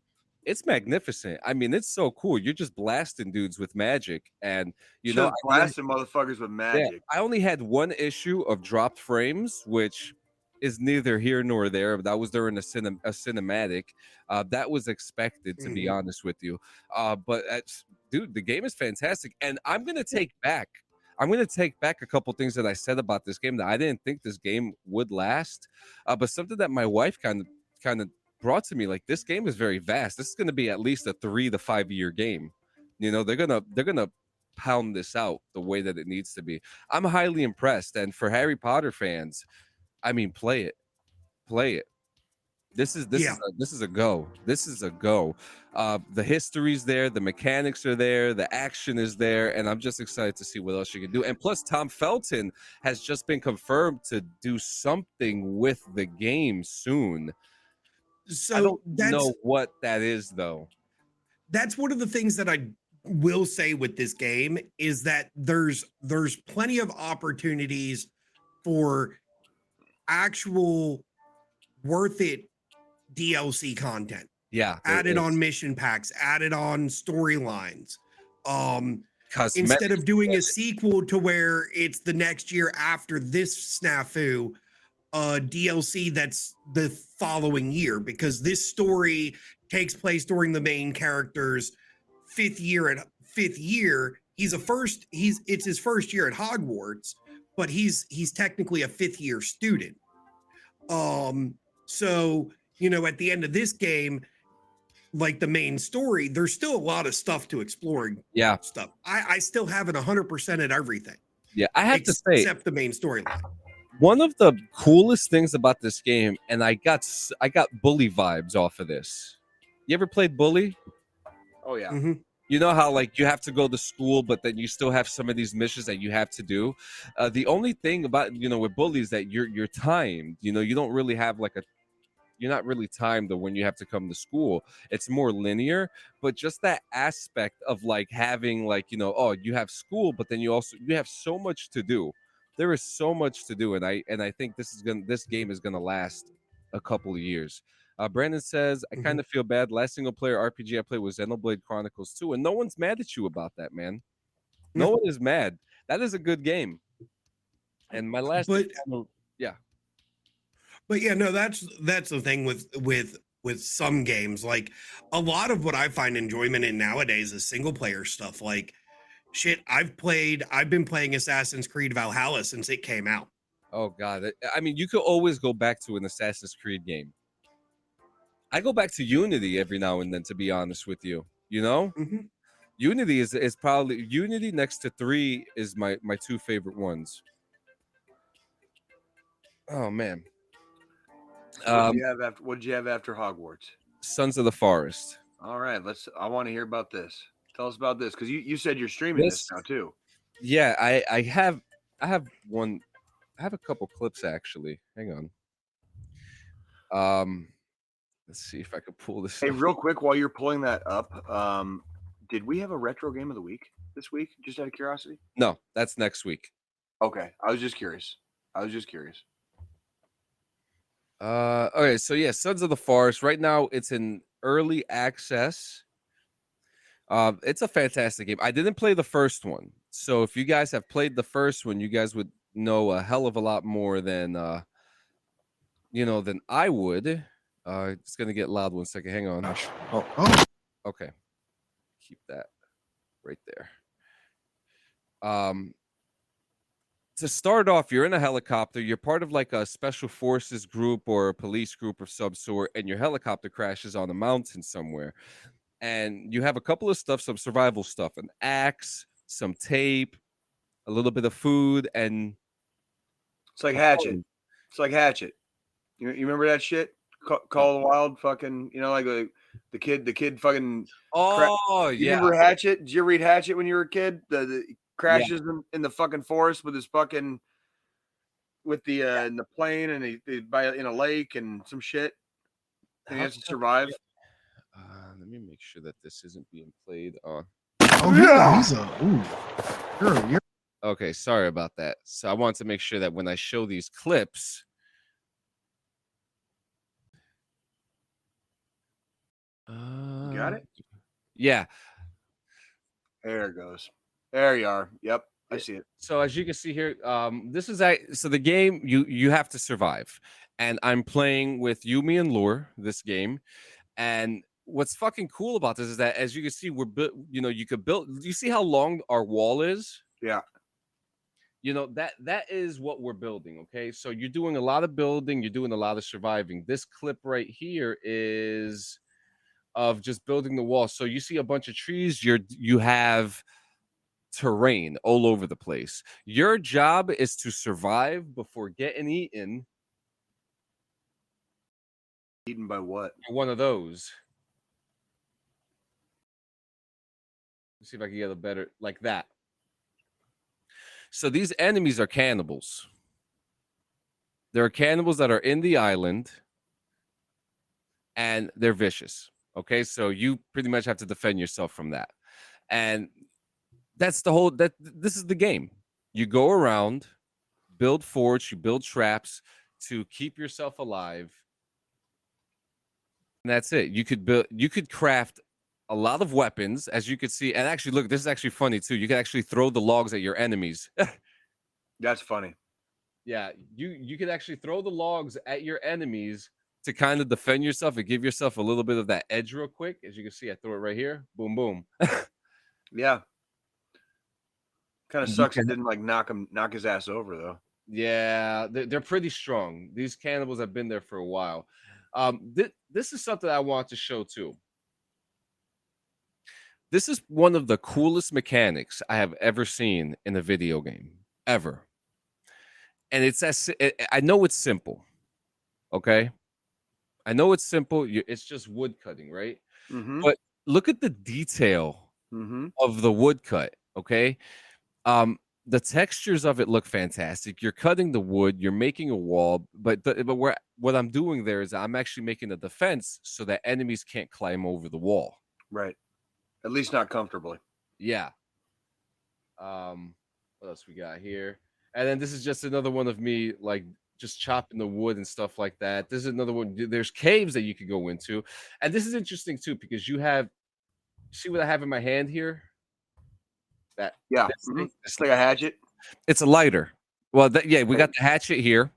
it's magnificent. I mean, it's so cool. You're just blasting dudes with magic, and blasting motherfuckers with magic. Yeah, I only had one issue of dropped frames, which is neither here nor there. That was during a cinematic. That was expected, to be honest with you. But dude, the game is fantastic, and I'm gonna take back a couple things that I said about this game that I didn't think this game would last. But something that my wife kind of brought to me, like, this game is very vast. This is going to be at least a 3 to 5 year game. They're gonna pound this out the way that it needs to be. I'm highly impressed, and for Harry Potter fans, I mean, play it. This is a go. This is a go. The history's there, the mechanics are there, the action is there, and I'm just excited to see what else you can do. And plus, Tom Felton has just been confirmed to do something with the game soon. So I don't know what that is, though. That's one of the things that I will say with this game is that there's plenty of opportunities for actual worth it DLC content. Yeah. Added on mission packs, added on storylines. instead of doing a sequel to where it's the next year after this snafu, DLC that's the following year, because this story takes place during the main character's fifth year. It's his first year at Hogwarts, but he's technically a fifth year student. So at the end of this game, like the main story, there's still a lot of stuff to explore. Yeah, stuff. I still haven't 100% at everything. Yeah, I have to say, except the main storyline. One of the coolest things about this game, and I got Bully vibes off of this. You ever played Bully? Oh yeah. Mm-hmm. You know how like you have to go to school, but then you still have some of these missions that you have to do. The only thing about with Bully is that you're timed. You don't really have like you're not really timed when you have to come to school. It's more linear, but just that aspect of like having like you have school, but then you have so much to do. There is so much to do, and I think this game is gonna last a couple of years. Brandon says, I kind of feel bad. Last single player RPG I played was Xenoblade Chronicles 2, and no one's mad at you about that, man. No one is mad. That is a good game. And my last, yeah. But yeah, no, that's the thing with some games. Like a lot of what I find enjoyment in nowadays is single player stuff. Like shit, I've been playing Assassin's Creed Valhalla since it came out. Oh God. I mean, you could always go back to an Assassin's Creed game. I go back to Unity every now and then, to be honest with you. Unity is probably Unity next to 3 is my two favorite ones. Oh man. What did you have after Hogwarts? Sons of the Forest. All right, I want to hear about this. Tell us about this, because you said you're streaming this now too. Yeah, I have one. I have a couple clips actually. Hang on. Let's see if I can pull this. Hey, real quick, while you're pulling that up, did we have a retro game of the week this week? Just out of curiosity. No, that's next week. Okay, I was just curious. Okay, so yeah, Sons of the Forest. Right now, it's in early access. It's a fantastic game. I didn't play the first one, so if you guys have played the first one, you guys would know a hell of a lot more than than I would. It's gonna get loud. 1 second. Hang on. Oh. Okay. Keep that right there. To start off, you're in a helicopter. You're part of like a special forces group or a police group of some sort, and your helicopter crashes on a mountain somewhere. And you have a couple of stuff, some survival stuff, an axe, some tape, a little bit of food, and it's like Hatchet. It's like Hatchet. You remember that shit? Call of the Wild, fucking, like the kid fucking. Oh yeah. You remember Hatchet? Did you read Hatchet when you were a kid? The crashes in the fucking forest with his fucking in the plane, and he in a lake and some shit. And he has to survive. Let me make sure that this isn't being played on. Okay, sorry about that. So I wanted to make sure that when I show these clips. Got it? Yeah. There it goes. There you are. Yep, I see it. So as you can see here, this is so the game you have to survive, and I'm playing with Yumi and Lure this game, and what's fucking cool about this is that as you can see, we're you could build. You see how long our wall is? Yeah. That is what we're building. Okay, so you're doing a lot of building, you're doing a lot of surviving. This clip right here is of just building the wall. So you see a bunch of trees, you have terrain all over the place. Your job is to survive before getting eaten. Eaten by what? One of those. Let's see if I can get a better like that. So these enemies are cannibals. There are cannibals that are in the island, and they're vicious. Okay, so you pretty much have to defend yourself from that. And that's this is the game. You go around, build forts, you build traps to keep yourself alive. And that's it. You could craft a lot of weapons, as you can see. And actually, look, this is actually funny too. You can actually throw the logs at your enemies. That's funny. Yeah, you can actually throw the logs at your enemies to kind of defend yourself and give yourself a little bit of that edge real quick. As you can see, I throw it right here. Boom, boom. Yeah. Kind of And sucks it didn't like knock his ass over though. Yeah, they're pretty strong. These cannibals have been there for a while. This is something I want to show too. This is one of the coolest mechanics I have ever seen in a video game, ever. And I know it's simple, okay? I know it's simple. It's just wood cutting, right? Mm-hmm. But look at the detail of the wood cut, okay? The textures of it look fantastic. You're cutting the wood, you're making a wall, but what I'm doing there is I'm actually making a defense so that enemies can't climb over the wall. Right. At least not comfortably. Yeah. What else we got here? And then this is just another one of me like just chopping the wood and stuff like that. This is another one. There's caves that you could go into. And this is interesting too, because see what I have in my hand here? It's like a hatchet. It's a lighter. Well, we got the hatchet here.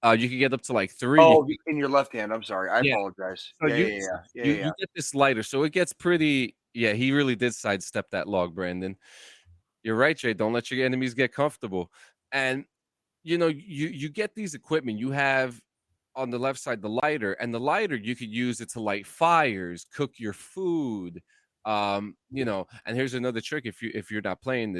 You can get up to like 3. Oh, in your left hand. I'm sorry. I apologize. So you get this lighter, so it gets pretty. Yeah, he really did sidestep that log, Brandon. You're right, Jay. Don't let your enemies get comfortable. And you get these equipment. You have on the left side the lighter, and the lighter you could use it to light fires, cook your food. And here's another trick if you're playing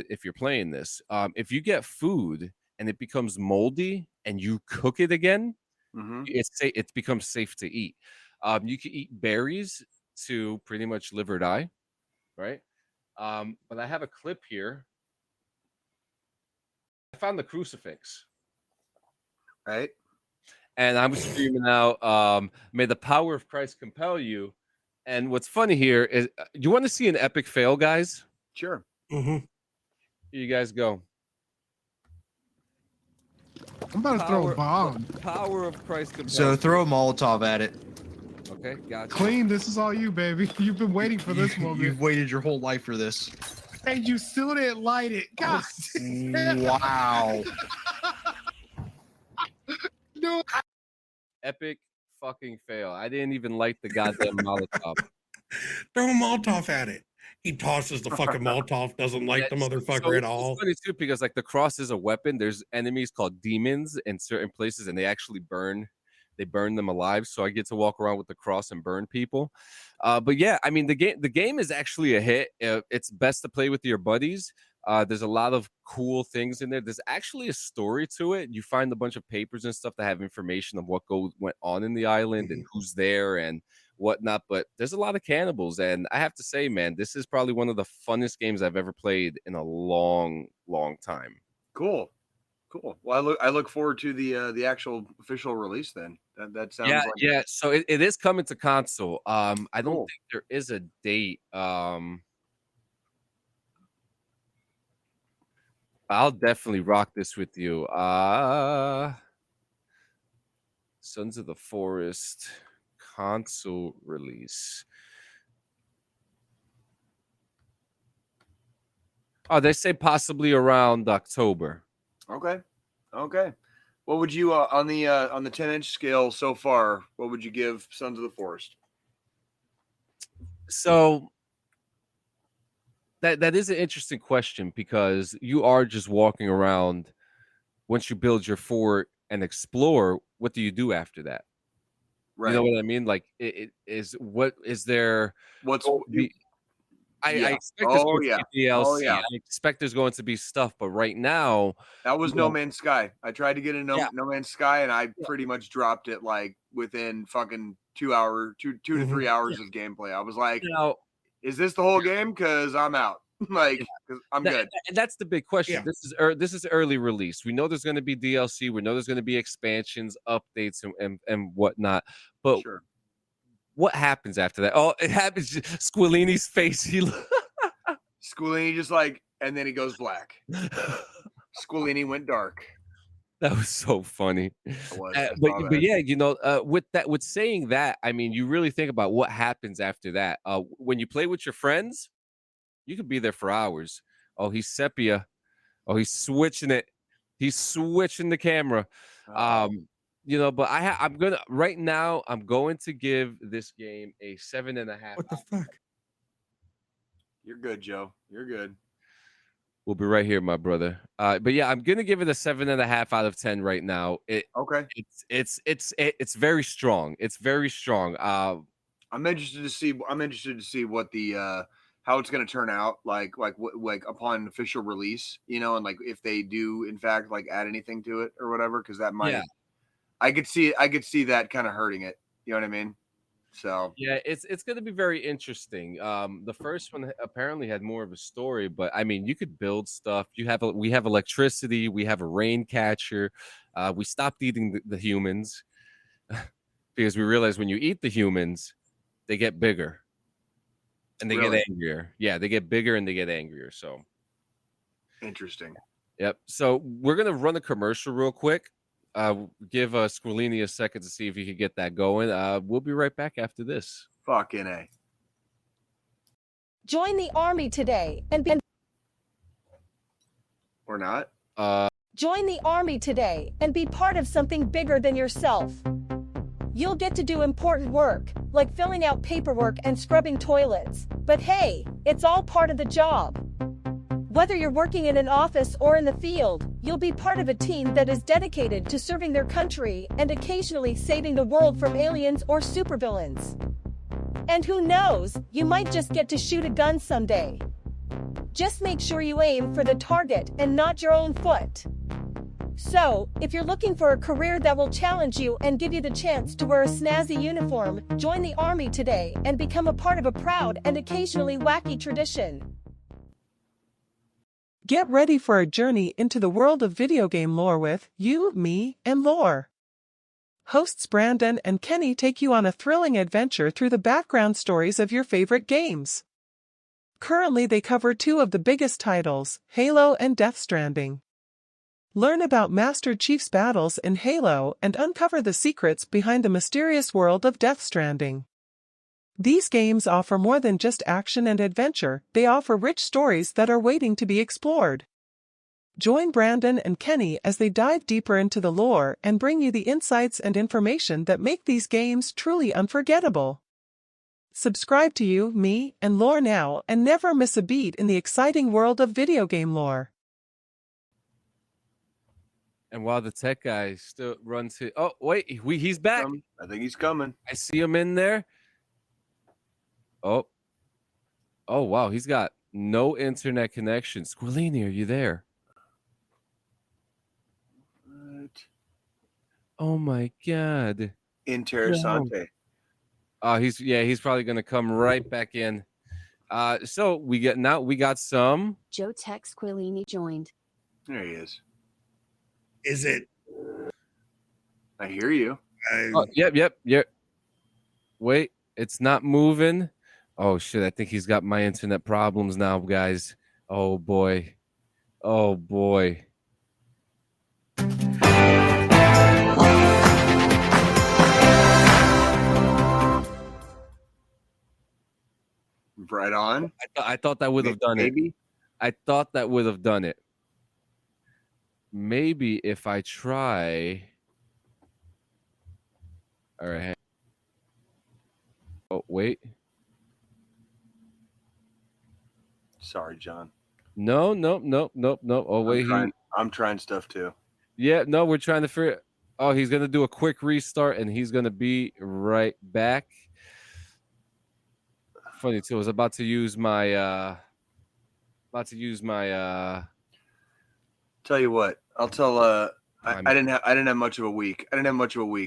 this, if you get food and it becomes moldy and you cook it again, it becomes safe to eat. You can eat berries to pretty much live or die, right? But I have a clip here. I found the crucifix, right? And I'm screaming out, may the power of Christ compel you. And what's funny here is, you want to see an epic fail, guys? Sure. Here you guys go. I'm about to throw a bomb. Power of Christ compels. So throw a Molotov at it. Okay, gotcha. Clean, this is all you, baby. You've been waiting for this moment. You've waited your whole life for this. And you still didn't light it. God. Wow. No. Epic fucking fail. I didn't even light the goddamn Molotov. Throw a Molotov at it. He tosses the fucking Molotov, doesn't light the motherfucker at all. It's funny too, because like the cross is a weapon. There's enemies called demons in certain places, and they actually burn them alive. So I get to walk around with the cross and burn people. But yeah, I mean the game is actually a hit. It's best to play with your buddies. There's a lot of cool things in there. There's actually a story to it. You find a bunch of papers and stuff that have information of what went on in the island and who's there and whatnot. But there's a lot of cannibals, and I have to say, man, this is probably one of the funnest games I've ever played in a long, long time. Cool. Well, I look forward to the actual official release then. That sounds like So it is coming to console. I don't think there is a date. I'll definitely rock this with you. Sons of the Forest console release. Oh, they say possibly around October. Okay. What would you on the 10-inch scale so far? What would you give Sons of the Forest? So that is an interesting question, because you are just walking around. Once you build your fort and explore, what do you do after that? Right. You know what I mean? Like, I expect there's going to be DLC. I expect there's going to be stuff, but right now that was No Man's Sky. I tried to get a No Man's Sky, and I pretty much dropped it like within fucking 2 to 3 hours of gameplay. I was like, is this the whole game? Because I'm out. Like, I'm good. That's the big question. This is early release. We know there's going to be DLC. We know there's going to be expansions, updates, and whatnot. But what happens after that? Oh, it happens. Squillini's face. Squillini just like, and then he goes black. Squillini went dark. That was so funny. I But saw but that. yeah, with saying that, I mean, you really think about what happens after that. When you play with your friends, you could be there for hours. Oh, he's sepia. Oh, he's switching it. He's switching the camera. But I'm gonna right now. I'm going to give this game a 7.5. What the fuck? You're good, Joe. You're good. We'll be right here, my brother. But yeah, I'm gonna give it a 7.5 out of 10 right now. Okay. It's very strong. It's very strong. I'm interested to see. I'm interested to see what the how it's going to turn out. Like upon official release, and like if they do in fact like add anything to it or whatever, because that might. Yeah. I could see that kind of hurting it. You know what I mean? So Yeah, it's going to be very interesting. The first one apparently had more of a story, but I mean, you could build stuff. We have electricity. We have a rain catcher. We stopped eating the humans because we realized when you eat the humans, they get bigger and they Really? get angrier. Yeah, they get bigger and they get angrier. So interesting. yep. So we're gonna run a commercial real quick. Give Squilini a second to see if he could get that going. We'll be right back after this. Fucking A. Join the army today and be Or not? Join the army today and be part of something bigger than yourself. You'll get to do important work, like filling out paperwork and scrubbing toilets. But hey, it's all part of the job. Whether you're working in an office or in the field, you'll be part of a team that is dedicated to serving their country and occasionally saving the world from aliens or supervillains. And who knows, you might just get to shoot a gun someday. Just make sure you aim for the target and not your own foot. So, if you're looking for a career that will challenge you and give you the chance to wear a snazzy uniform, join the army today and become a part of a proud and occasionally wacky tradition. Get ready for a journey into the world of video game lore with You, Me, and Lore. Hosts Brandon and Kenny take you on a thrilling adventure through the background stories of your favorite games. Currently, they cover two of the biggest titles, Halo and Death Stranding. Learn about Master Chief's battles in Halo and uncover the secrets behind the mysterious world of Death Stranding. These games offer more than just action and adventure, they offer rich stories that are waiting to be explored. Join Brandon and Kenny as they dive deeper into the lore and bring you the insights and information that make these games truly unforgettable. Subscribe to You, Me, and Lore now and never miss a beat in the exciting world of video game lore. And while the tech guy still runs his... Oh, wait, he's back. I think he's coming. I see him in there. Oh, wow, he's got no internet connection. Squilini, are you there? What? Oh my God. Interessante. He's probably gonna come right back in. So we got some. Joe Tex Quillini joined. There he is. Is it? I hear you. Yep. Wait, it's not moving. Oh shit, I think he's got my internet problems now, guys. Oh boy. Right on. I thought that would have done it. I thought that would have done it. Maybe if I try. All right. Oh, wait. Sorry, John. No. Oh, wait. I'm trying stuff too. Yeah, no, we're trying to figure. Oh, he's gonna do a quick restart, and he's gonna be right back. Funny too. I was about to use my. Tell you what, I'll tell. I didn't have much of a week.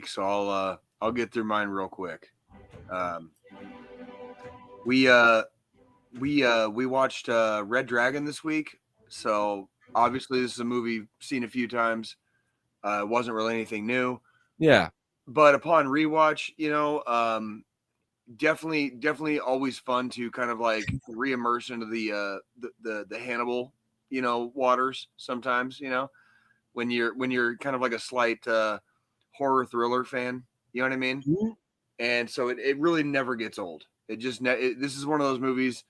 So I'll get through mine real quick. We watched Red Dragon this week. So obviously this is a movie seen a few times. It wasn't really anything new. Yeah. But upon rewatch, definitely always fun to kind of like re-immerse into the Hannibal, waters sometimes, when you're kind of like a slight horror thriller fan. You know what I mean? Mm-hmm. And so it really never gets old. It just this is one of those movies.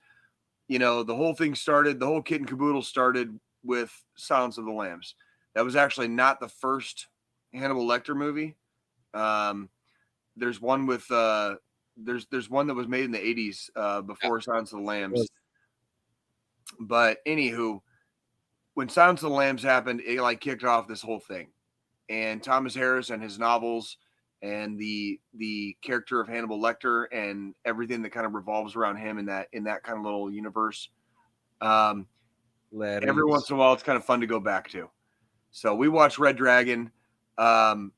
You know, the whole kit and caboodle started with Silence of the Lambs. That was actually not the first Hannibal Lecter movie. There's one with there's one that was made in the 80s before Silence of the Lambs. But anywho, when Silence of the Lambs happened, it like kicked off this whole thing. And Thomas Harris and his novels and the character of Hannibal Lecter and everything that kind of revolves around him in that kind of little universe. Every once in a while, it's kind of fun to go back to. So we watched Red Dragon, fun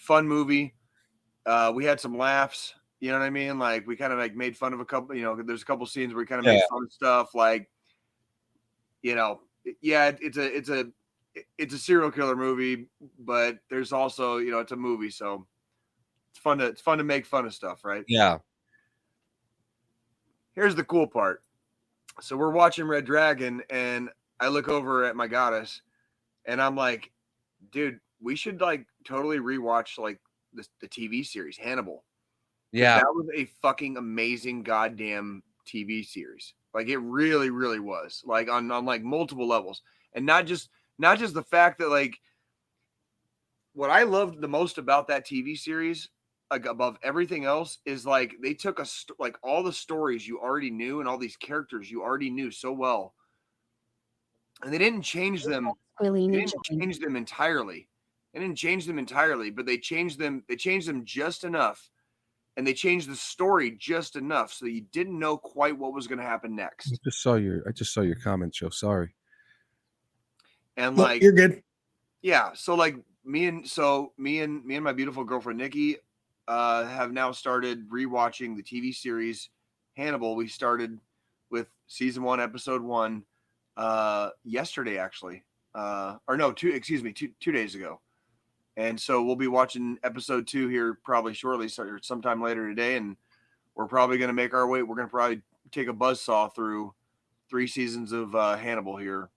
movie. We had some laughs. You know what I mean? Like we kind of like made fun of a couple. You know, there's a couple scenes where we kind of made fun of stuff. Like, you know, yeah, it's a serial killer movie, but there's also, you know, it's a movie, so it's fun to make fun of stuff, right? Yeah. Here's the cool part. So we're watching Red Dragon, and I look over at my goddess, and I'm like, dude, we should like totally rewatch like the TV series Hannibal. Yeah, that was a fucking amazing goddamn TV series. Like it really, really was. Like on like multiple levels, and not just the fact that like what I loved the most about that TV series, like above everything else, is like they took like all the stories you already knew and all these characters you already knew so well, and they didn't change them. They didn't change them entirely. They didn't change them entirely, but they changed them. They changed them just enough, and they changed the story just enough so you didn't know quite what was going to happen next. I just saw your comment, Joe. Sorry. And like you're good. Yeah, so like me and my beautiful girlfriend Nikki have now started rewatching the TV series Hannibal. We started with season 1, episode 1 yesterday, actually. Or no, 2 days ago. And so we'll be watching episode 2 here probably shortly, or sometime later today, and we're probably going to make our way. We're going to probably take a buzzsaw through 3 seasons of Hannibal here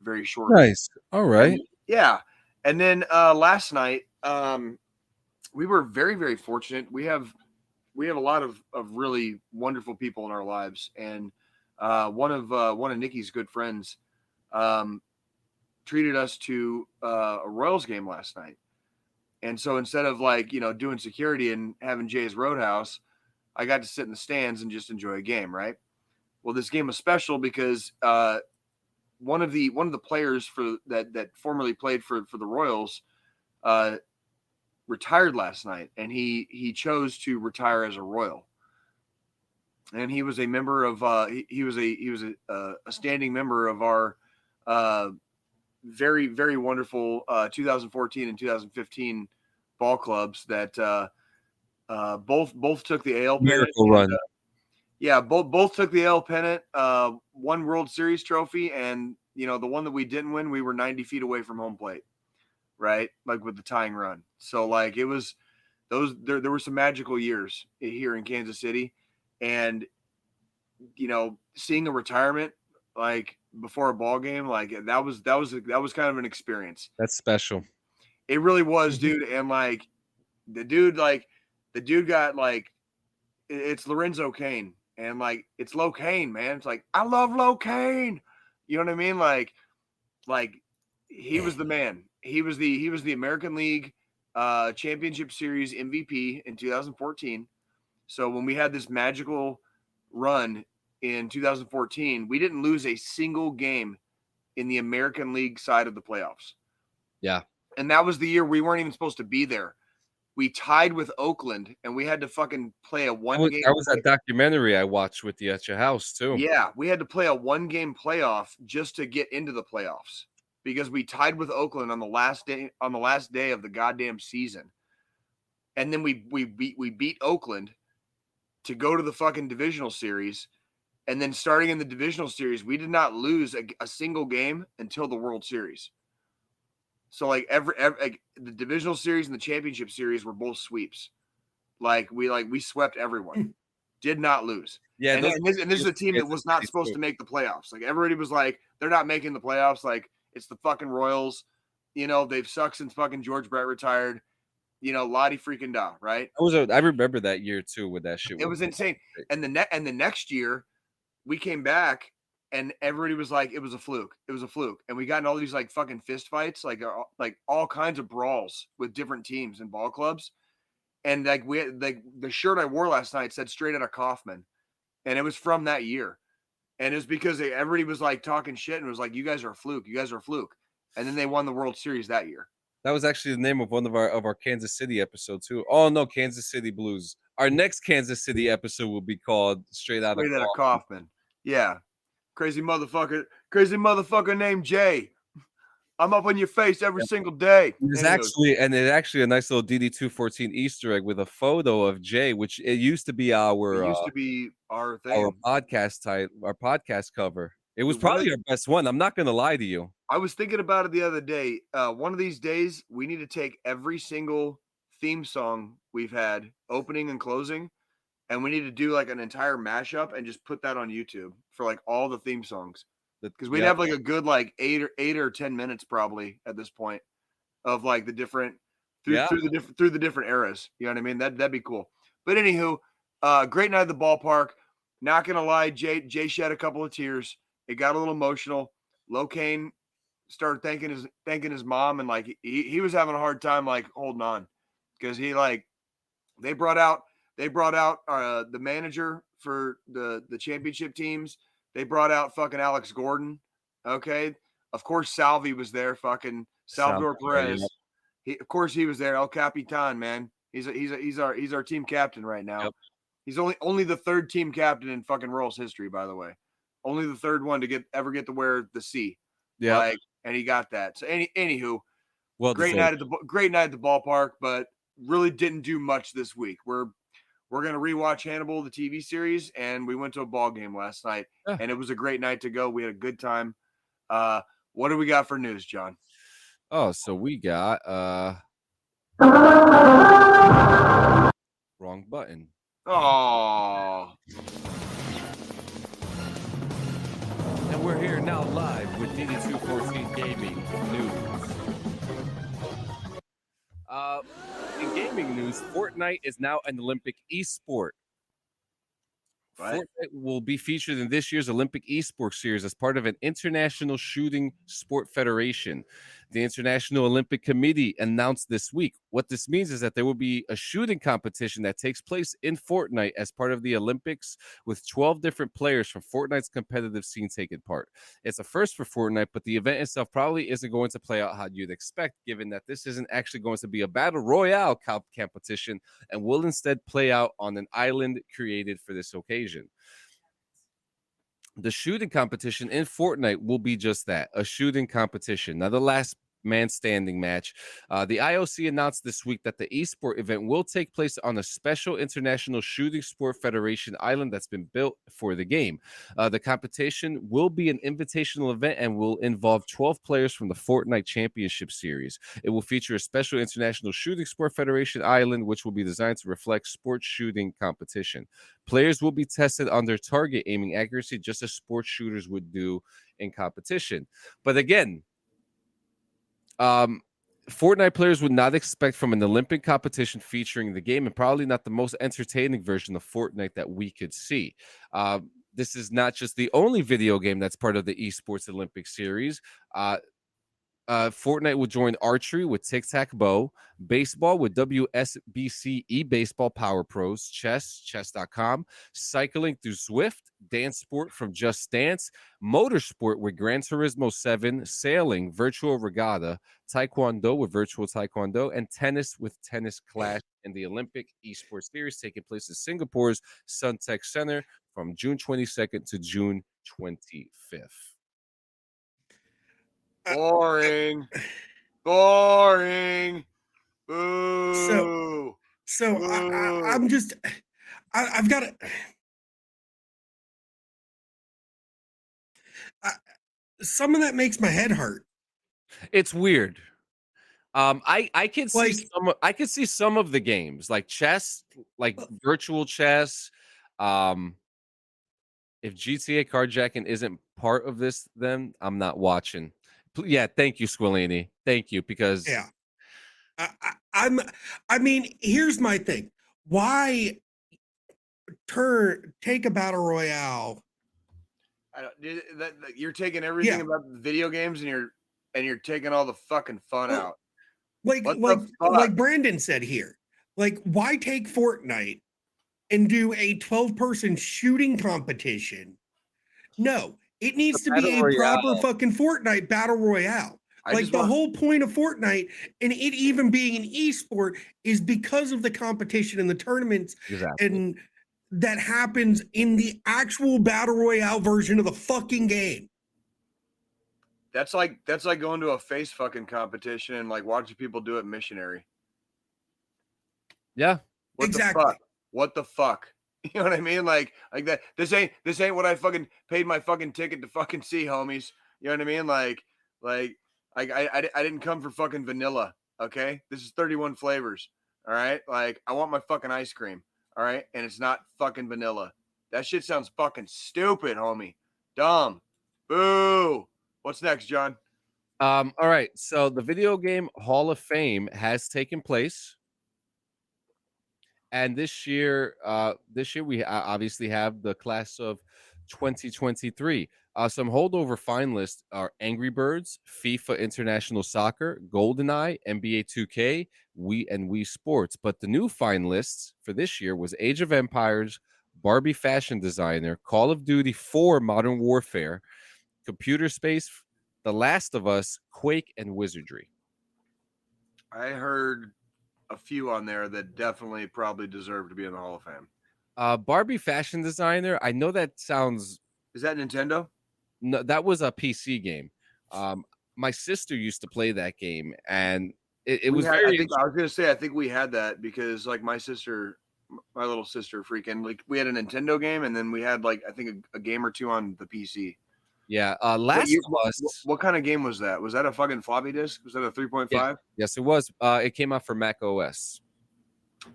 very shortly. Nice. All right. Yeah. And then last night, we were very, very fortunate. We have a lot of really wonderful people in our lives, and one of Nikki's good friends treated us to a Royals game last night. And so instead of like, you know, doing security and having Jay's Roadhouse, I got to sit in the stands and just enjoy a game, right? Well, this game was special because one of the players for that formerly played for the Royals retired last night, and he chose to retire as a Royal. And he was a member of he was a standing member of our very, very wonderful 2014 and 2015 ball clubs that both took the AL pennant. Run. Yeah, both took the AL pennant, one World Series trophy, and you know the one that we didn't win, we were 90 feet away from home plate, right? Like with the tying run. So like it was there were some magical years here in Kansas City, and you know seeing a retirement like before a ball game, like that was kind of an experience. That's special. It really was, dude. And like the dude got like it's Lorenzo Kane, and like it's Locaine, man. It's like I love Locaine. You know what I mean? Like he was the man. He was the American League Championship Series MVP in 2014. So when we had this magical run in 2014, we didn't lose a single game in the American League side of the playoffs. Yeah. And that was the year we weren't even supposed to be there. We tied with Oakland, and we had to fucking play a one-game. That was that documentary I watched with you at your house too. Yeah, we had to play a one-game playoff just to get into the playoffs because we tied with Oakland on the last day of the goddamn season, and then we beat Oakland to go to the fucking divisional series, and then starting in the divisional series, we did not lose a single game until the World Series. So like every the divisional series and the championship series were both sweeps. Like we swept everyone, did not lose. Yeah, and this is a team that was not supposed to make the playoffs. Like everybody was like, they're not making the playoffs. Like it's the fucking Royals. You know, they've sucked since fucking George Brett retired. You know, Lottie freaking da, right? I remember that year too with that shit. It was insane. And the next year, we came back and everybody was like, it was a fluke. It was a fluke. And we got in all these like fucking fist fights, like all kinds of brawls with different teams and ball clubs. And like we had, like the shirt I wore last night said straight out of Kaufman. And it was from that year. And it was because everybody was like talking shit and was like, you guys are a fluke. You guys are a fluke. And then they won the World Series that year. That was actually the name of one of our Kansas City episodes too. Oh no, Kansas City Blues. Our next Kansas City episode will be called Straight Out of Kaufman. Yeah. Crazy motherfucker named Jay. I'm up on your face every single day. It's actually a nice little DD214 Easter egg with a photo of Jay, which it used to be our thing. Our podcast cover. It was probably our best one. I'm not gonna lie to you. I was thinking about it the other day. One of these days, we need to take every single theme song we've had, opening and closing, and we need to do like an entire mashup and just put that on YouTube for like all the theme songs. Because we'd have like a good like 8 or 10 minutes probably at this point of like the different through the different eras. You know what I mean? That'd be cool. But anywho, great night at the ballpark. Not gonna lie, Jay shed a couple of tears. It got a little emotional. Locane started thanking his mom, and like he was having a hard time like holding on because he like they brought out the manager for the championship teams. They brought out fucking Alex Gordon. Okay, of course Salvi was there. Fucking Salvador Perez. He was there. El Capitan, man. He's our team captain right now. Yep. He's only the third team captain in fucking Royals history, by the way. Only the third one to ever get to wear the C. Yeah, like, and he got that. So anywho, great night at the ballpark, but really didn't do much this week. We're gonna rewatch Hannibal, the TV series, and we went to a ball game last night, and it was a great night to go. We had a good time. What do we got for news, John? Oh, so we got wrong button. Oh. And we're here now live with DD214 Gaming News. In gaming news, Fortnite is now an Olympic esport. Right. Fortnite will be featured in this year's Olympic esports series as part of an international shooting sport federation. The International Olympic Committee announced this week. What this means is that there will be a shooting competition that takes place in Fortnite as part of the Olympics, with 12 different players from Fortnite's competitive scene taking part. It's a first for Fortnite, but the event itself probably isn't going to play out how you'd expect, given that this isn't actually going to be a battle royale competition and will instead play out on an island created for this occasion. The shooting competition in Fortnite will be just that, a shooting competition. Now, the last man standing match. The IOC announced this week that the esport event will take place on a special international shooting sport federation island that's been built for the game. The competition will be an invitational event and will involve 12 players from the Fortnite Championship Series. It will feature a special international shooting sport federation island, which will be designed to reflect sports shooting competition. Players will be tested on their target aiming accuracy, just as sports shooters would do in competition. But again, Fortnite players would not expect from an Olympic competition featuring the game, and probably not the most entertaining version of Fortnite that we could see. This is not just the only video game that's part of the Esports Olympic series. Fortnite will join archery with Tic Tac Bow, baseball with WSBC eBaseball Power Pros, chess.com, cycling through Zwift, dance sport from Just Dance, motorsport with Gran Turismo 7, sailing, virtual regatta, taekwondo with virtual taekwondo, and tennis with Tennis Clash in the Olympic Esports Series taking place in Singapore's Suntec Center from June 22nd to June 25th. Boring. Boo. So I'm just I've got to some of that makes my head hurt. It's weird. I can see I can see some of the games like chess, like virtual chess. If GTA carjacking isn't part of this, then I'm not watching. Yeah, thank you, Squillini. Thank you, because Yeah. I mean, here's my thing. Why take a battle royale? You're taking everything Yeah. about video games and you're taking all the fucking fun Well, out. Like Brandon said here, like, why take Fortnite and do a 12-person shooting competition? No, it needs to be battle a royale. proper fucking Fortnite battle royale. Like, the whole point of Fortnite and it even being an esport is because of the competition and the tournaments and that happens in the actual battle royale version of the fucking game. That's like going to a face fucking competition and like watching people do it missionary. Yeah. Exactly. What the fuck? You know what I mean? Like that. This ain't what I fucking paid my fucking ticket to fucking see, homies. You know what I mean? Like I didn't come for fucking vanilla. Okay, this is 31 flavors. All right, like I want my fucking ice cream. All right, and it's not fucking vanilla. That shit sounds fucking stupid, homie. Dumb. Boo. What's next, John? All right. So the Video Game Hall of Fame has taken place. And this year we obviously have the class of 2023. Some holdover finalists are Angry Birds, FIFA International Soccer, GoldenEye, NBA 2K, Wii Sports. But the new finalists for this year was Age of Empires, Barbie Fashion Designer, Call of Duty 4 Modern Warfare, Computer Space, The Last of Us, Quake, and Wizardry. I heard a few on there that definitely probably deserve to be in the Hall of Fame. Barbie Fashion Designer, I know that sounds... Is that Nintendo? No, that was a PC game. My sister used to play that game, and it was very... I was going to say, I think we had that because like my little sister freaking, like we had a Nintendo game and then we had like, I think a game or two on the PC. Yeah. Last of Us. What kind of game was that? Was that a fucking floppy disk? Was that a 3.5? Yeah. Yes, it was. It came out for Mac OS.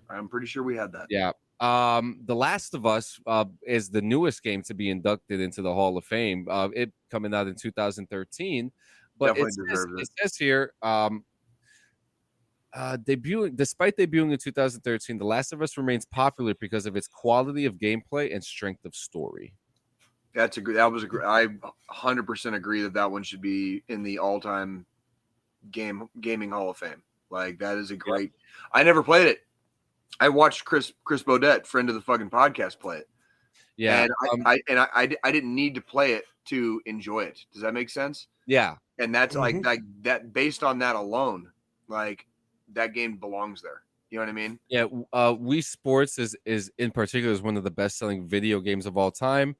I'm pretty sure we had that. Yeah. The Last of Us is the newest game to be inducted into the Hall of Fame. It coming out in 2013, but it says here, despite debuting in 2013, The Last of Us remains popular because of its quality of gameplay and strength of story. I 100% agree that one should be in the all-time gaming Hall of Fame. Like that is a great. Yep. I never played it. I watched Chris Bodette, friend of the fucking podcast, play it. Yeah, and I didn't need to play it to enjoy it. Does that make sense? Yeah, and that's like that. Based on that alone, like that game belongs there. You know what I mean? Yeah. Wii Sports is in particular is one of the best-selling video games of all time.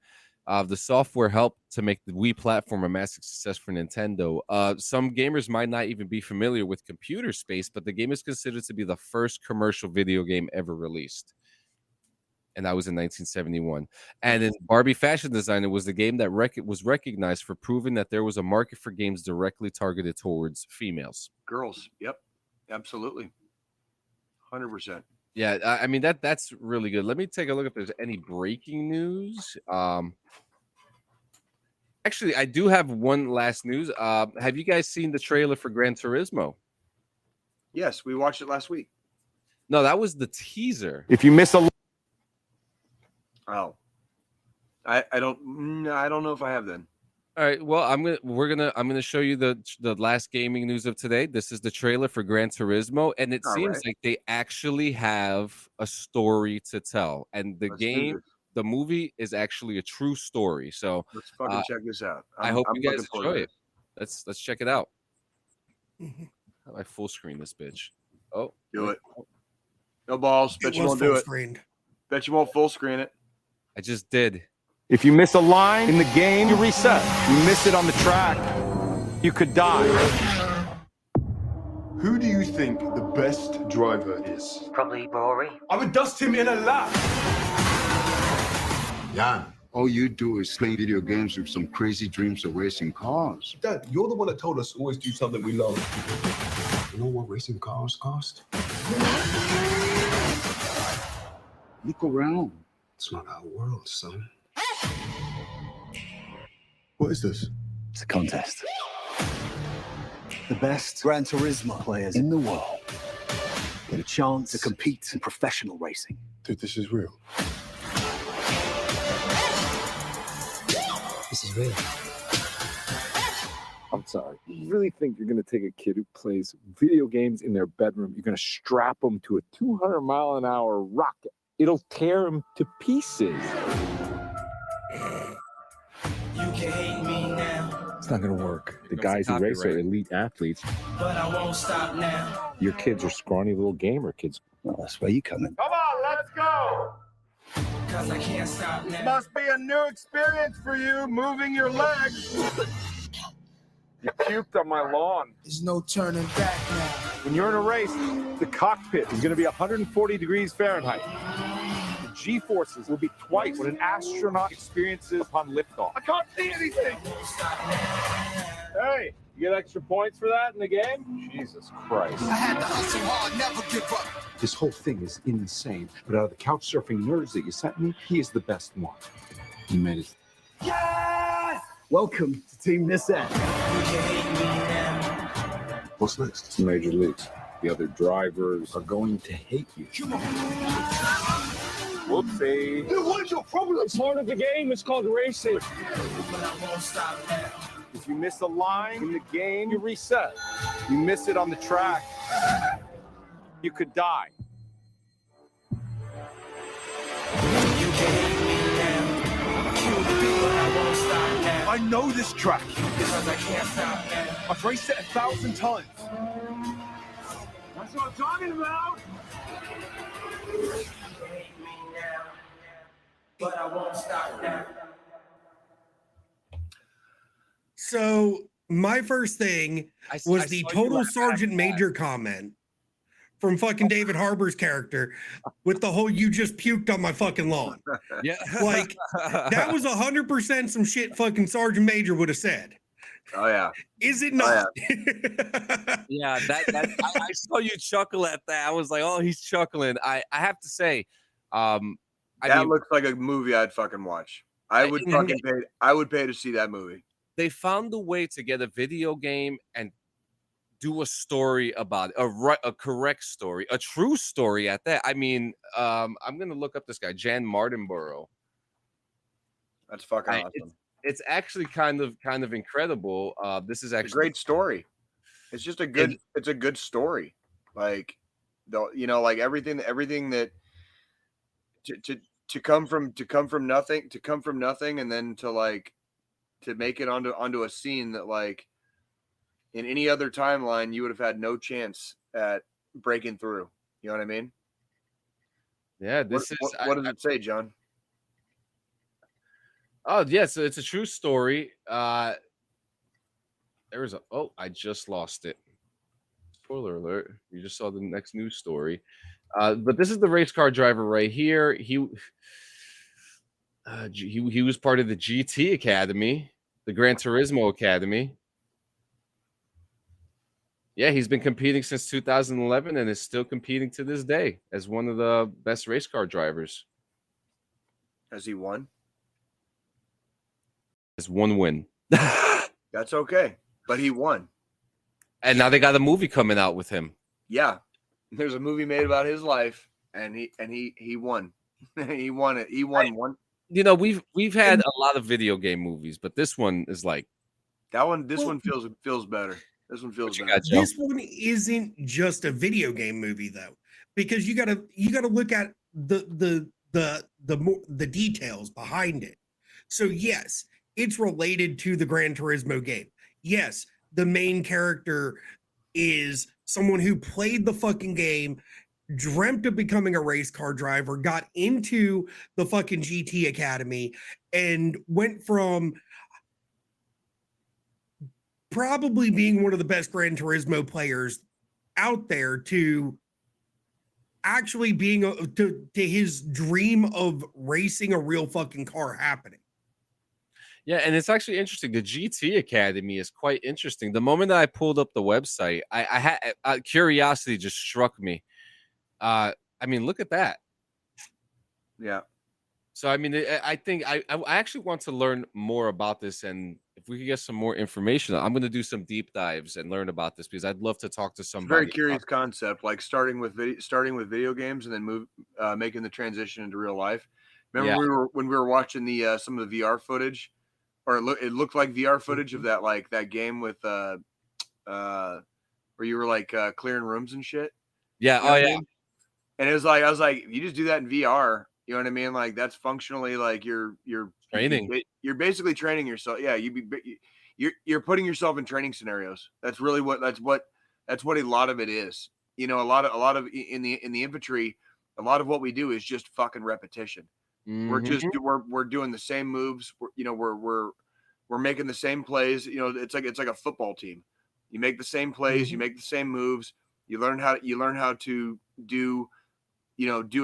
The software helped to make the Wii platform a massive success for Nintendo. Some gamers might not even be familiar with Computer Space, but the game is considered to be the first commercial video game ever released. And that was in 1971. And then Barbie Fashion Designer was the game that was recognized for proving that there was a market for games directly targeted towards females. Girls. Yep. Absolutely. 100%. Yeah, I mean that's really good. Let me take a look if there's any breaking news. Actually, I do have one last news. Have you guys seen the trailer for Gran Turismo? Yes, we watched it last week. No, that was the teaser. If you miss a I don't know if I have then. All right. Well, I'm gonna show you the last gaming news of today. This is the trailer for Gran Turismo, and it seems like they actually have a story to tell. And the movie is actually a true story. So let's fucking check this out. I hope you guys enjoy it. Let's check it out. How do I full screen this bitch? Oh, do it. No balls. Bet you won't do it. Bet you won't full screen it. I just did. If you miss a line in the game, you reset. You miss it on the track, you could die. Who do you think the best driver is? Probably Rory. I would dust him in a lap. Jan, all you do is play video games with some crazy dreams of racing cars. Dad, you're the one that told us to always do something we love. You know what racing cars cost? Look around. It's not our world, son. What is this? It's a contest. The best Gran Turismo players in the world get a chance to compete in professional racing. Dude, this is real. This is real. I'm sorry. You really think you're going to take a kid who plays video games in their bedroom, you're going to strap them to a 200-mile-an-hour rocket? It'll tear them to pieces. You can hate me now. It's not going to work. The guys who race are elite athletes. But I won't stop now. Your kids are scrawny little gamer kids. Well, that's where you come in. Come on, let's go. Cause I can't stop now. Must be a new experience for you, moving your legs. You puked on my lawn. There's no turning back now. When you're in a race, the cockpit is going to be 140 degrees Fahrenheit. The G-forces will be twice what an astronaut experiences upon liftoff. I can't see anything. Hey, you get extra points for that in the game? Jesus Christ. I had to hustle hard, never give up. This whole thing is insane. But out of the couch surfing nerds that you sent me, he is the best one. He made it. Yes! Welcome to Team This End. You can hate me now. What's next? It's Major Leagues. The other drivers are going to hate you. Whoopsie. Dude, what is your problem? It's part of the game. It's called racing. But I won't stop now. If you miss a line in the game, you reset. You miss it on the track, you could die. You can hate me now. But I won't stop now. I know this track. Because I can't stop now. I've raced it 1,000 times. That's what I'm talking about. You can hate me now. But I won't stop now. So my first thing was the total Sergeant Major comment from fucking David Harbour's character with the whole "you just puked on my fucking lawn." Yeah, Like that was 100% some shit fucking Sergeant Major would have said. Oh yeah. Is it not? yeah. That I saw you chuckle at that. I was like, oh, he's chuckling. I have to say, that looks like a movie I'd fucking watch. I would pay to see that movie. They found a way to get a video game and do a story about it, a correct story, a true story at that. I mean, I'm gonna look up this guy, Jan Martinborough. That's fucking awesome. It's actually kind of incredible. This is actually a great story. It's just a good. It's a good story. Like, like everything that to come from nothing, and then to make it onto a scene that, like, in any other timeline you would have had no chance at breaking through. You know what I mean? Yeah. What does it say, John? Oh yeah, so it's a true story. I just lost it. Spoiler alert! You just saw the next news story. But this is the race car driver right here. He was part of the GT Academy, the Gran Turismo Academy. Yeah, he's been competing since 2011 and is still competing to this day as one of the best race car drivers. Has he won? Has one win. That's okay, but he won. And now they got a movie coming out with him. Yeah, there's a movie made about his life, and he won. He won it. He won one. You know, we've had a lot of video game movies, but this one is like that one. This one feels better. This one feels better. This one isn't just a video game movie though, because you gotta look at the details behind it. So yes, it's related to the Gran Turismo game. Yes, the main character is someone who played the fucking game, dreamt of becoming a race car driver, got into the fucking GT Academy, and went from probably being one of the best Gran Turismo players out there to actually being to his dream of racing a real fucking car happening. Yeah, and it's actually interesting. The GT Academy is quite interesting. The moment that I pulled up the website, I had curiosity just struck me. I mean, look at that. Yeah. So I mean, I think I actually want to learn more about this and if we could get some more information, I'm going to do some deep dives and learn about this because I'd love to talk to It's a very somebody. curious concept, like starting with video games and then making the transition into real life. Remember when we were watching the some of the VR footage, or it looked like VR footage of that game with where you were like clearing rooms and shit. Yeah. You know Oh what I yeah. mean? And it was like, I was like, you just do that in VR. You know what I mean? Like that's functionally like you're Training. You're basically training yourself. Yeah, you're putting yourself in training scenarios. That's really that's what a lot of it is. You know, a lot of in the infantry, a lot of what we do is just fucking repetition. We're just we're doing the same moves. We're making the same plays. You know, it's like a football team. You make the same plays. You make the same moves. You learn how to do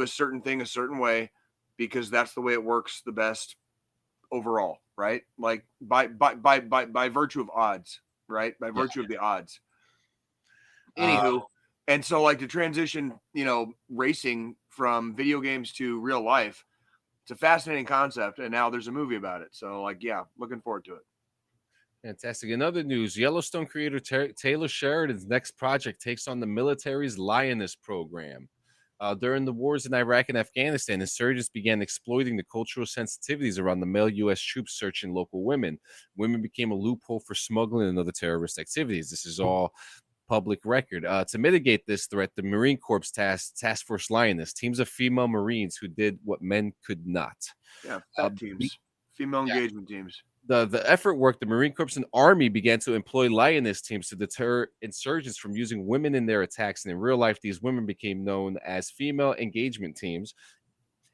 a certain thing a certain way because that's the way it works the best overall, right? Like by virtue of odds, right? By virtue of the odds. Anywho, and so like to transition, racing from video games to real life, it's a fascinating concept, and now there's a movie about it. So like, yeah, looking forward to it. Fantastic. In other news, Yellowstone creator Taylor Sheridan's next project takes on the military's Lioness program. During the wars in Iraq and Afghanistan, insurgents began exploiting the cultural sensitivities around the male U.S. troops searching local women. Women became a loophole for smuggling and other terrorist activities. This is all public record. To mitigate this threat, the Marine Corps Task Force Lioness, teams of female Marines who did what men could not. Yeah, teams, female engagement teams. The effort worked. The Marine Corps and Army began to employ Lioness teams to deter insurgents from using women in their attacks. And in real life, these women became known as female engagement teams.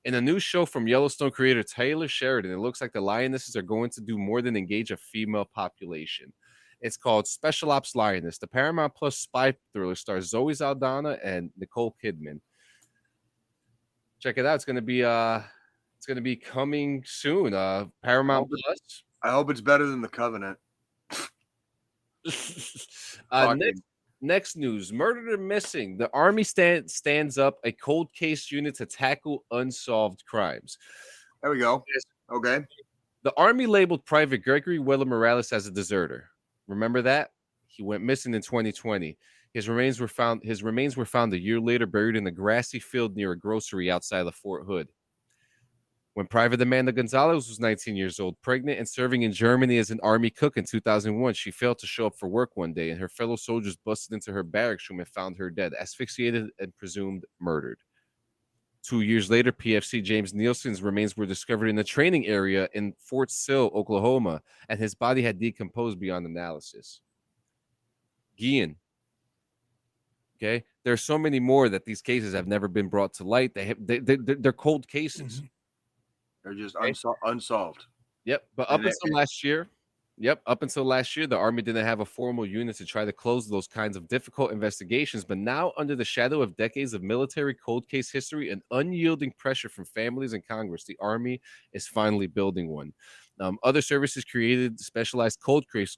In a new show from Yellowstone creator Taylor Sheridan, it looks like the Lionesses are going to do more than engage a female population. It's called Special Ops Lioness. The Paramount Plus spy thriller stars Zoe Saldana and Nicole Kidman. Check it out. It's going to be coming soon. Paramount Plus. I hope it's better than The Covenant. Next news: murdered or missing. The Army stands up a cold case unit to tackle unsolved crimes. There we go. Okay. The Army labeled Private Gregory Weller Morales as a deserter. Remember that? He went missing in 2020. His remains were found a year later, buried in a grassy field near a grocery outside of Fort Hood. When Private Amanda Gonzalez was 19 years old, pregnant and serving in Germany as an Army cook in 2001, she failed to show up for work one day, and her fellow soldiers busted into her barracks room and found her dead, asphyxiated and presumed murdered. 2 years later, PFC James Nielsen's remains were discovered in a training area in Fort Sill, Oklahoma, and his body had decomposed beyond analysis. Guillen. Okay, there are so many more that these cases have never been brought to light. They're cold cases. They're just unsolved. Yep. But up until last year, the Army didn't have a formal unit to try to close those kinds of difficult investigations. But now, under the shadow of decades of military cold case history and unyielding pressure from families and Congress, the Army is finally building one. Other services created specialized cold case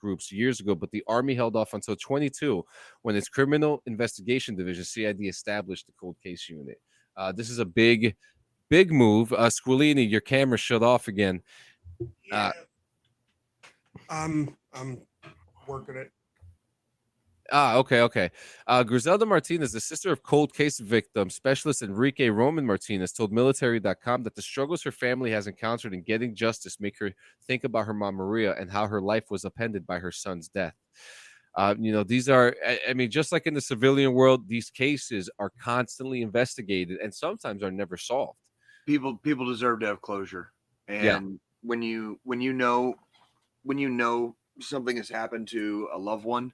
groups years ago, but the Army held off until 2022 when its Criminal Investigation Division, CID, established the cold case unit. This is a big move. Squillini, your camera shut off again. Yeah. I'm working it. Okay. Griselda Martinez, the sister of cold case victim specialist Enrique Roman Martinez, told military.com that the struggles her family has encountered in getting justice make her think about her mom Maria and how her life was upended by her son's death. These are, I mean, just like in the civilian world, these cases are constantly investigated and sometimes are never solved. People deserve to have closure. And when you know something has happened to a loved one,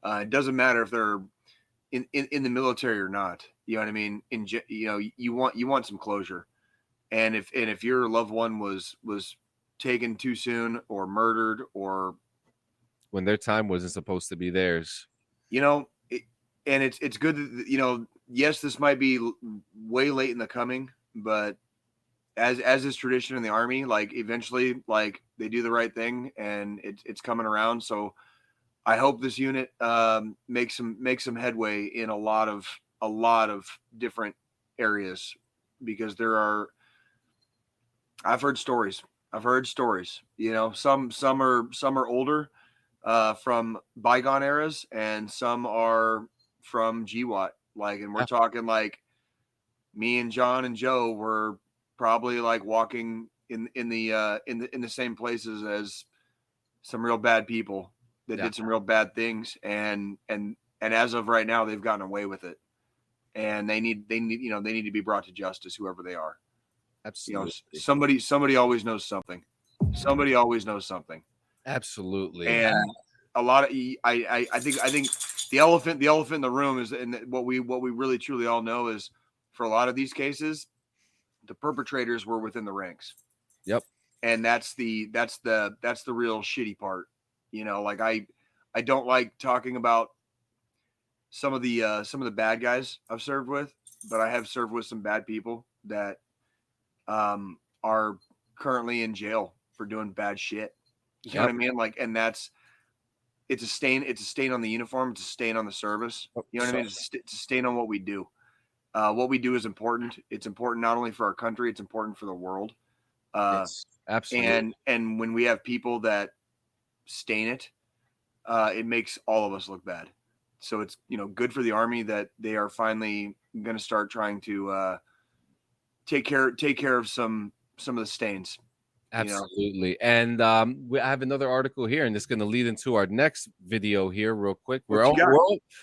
it doesn't matter if they're in the military or not. You know what I mean? You want some closure. And if your loved one was taken too soon or murdered or when their time wasn't supposed to be theirs, and it's good that, yes, this might be way late in the coming, but as is tradition in the Army, like eventually, like they do the right thing and it's coming around. So I hope this unit makes some headway in a lot of different areas, because I've heard stories I've heard stories. You know, some are older, from bygone eras, and some are from GWAT. Like, and we're talking like me and John and Joe were probably like walking in the same places as some real bad people that did some real bad things, and as of right now, they've gotten away with it, and they need they need to be brought to justice, whoever they are. Absolutely. You know, somebody always knows something. Somebody always knows something. Absolutely. And a lot of I think the elephant in the room is, and what we really truly all know is, for a lot of these cases, the perpetrators were within the ranks. Yep. And that's the real shitty part. You know, like I don't like talking about some of the bad guys I've served with, but I have served with some bad people that are currently in jail for doing bad shit. You know what I mean? Like, and it's a stain on the uniform. It's a stain on the service. You know what I mean? It's a stain on what we do. What we do is important. It's important not only for our country, it's important for the world. Yes, absolutely. And when we have people that stain it, it makes all of us look bad. So it's, you know, good for the Army that they are finally going to start trying to take care of some of the stains. Absolutely. And I have another article here, and it's going to lead into our next video here real quick. We're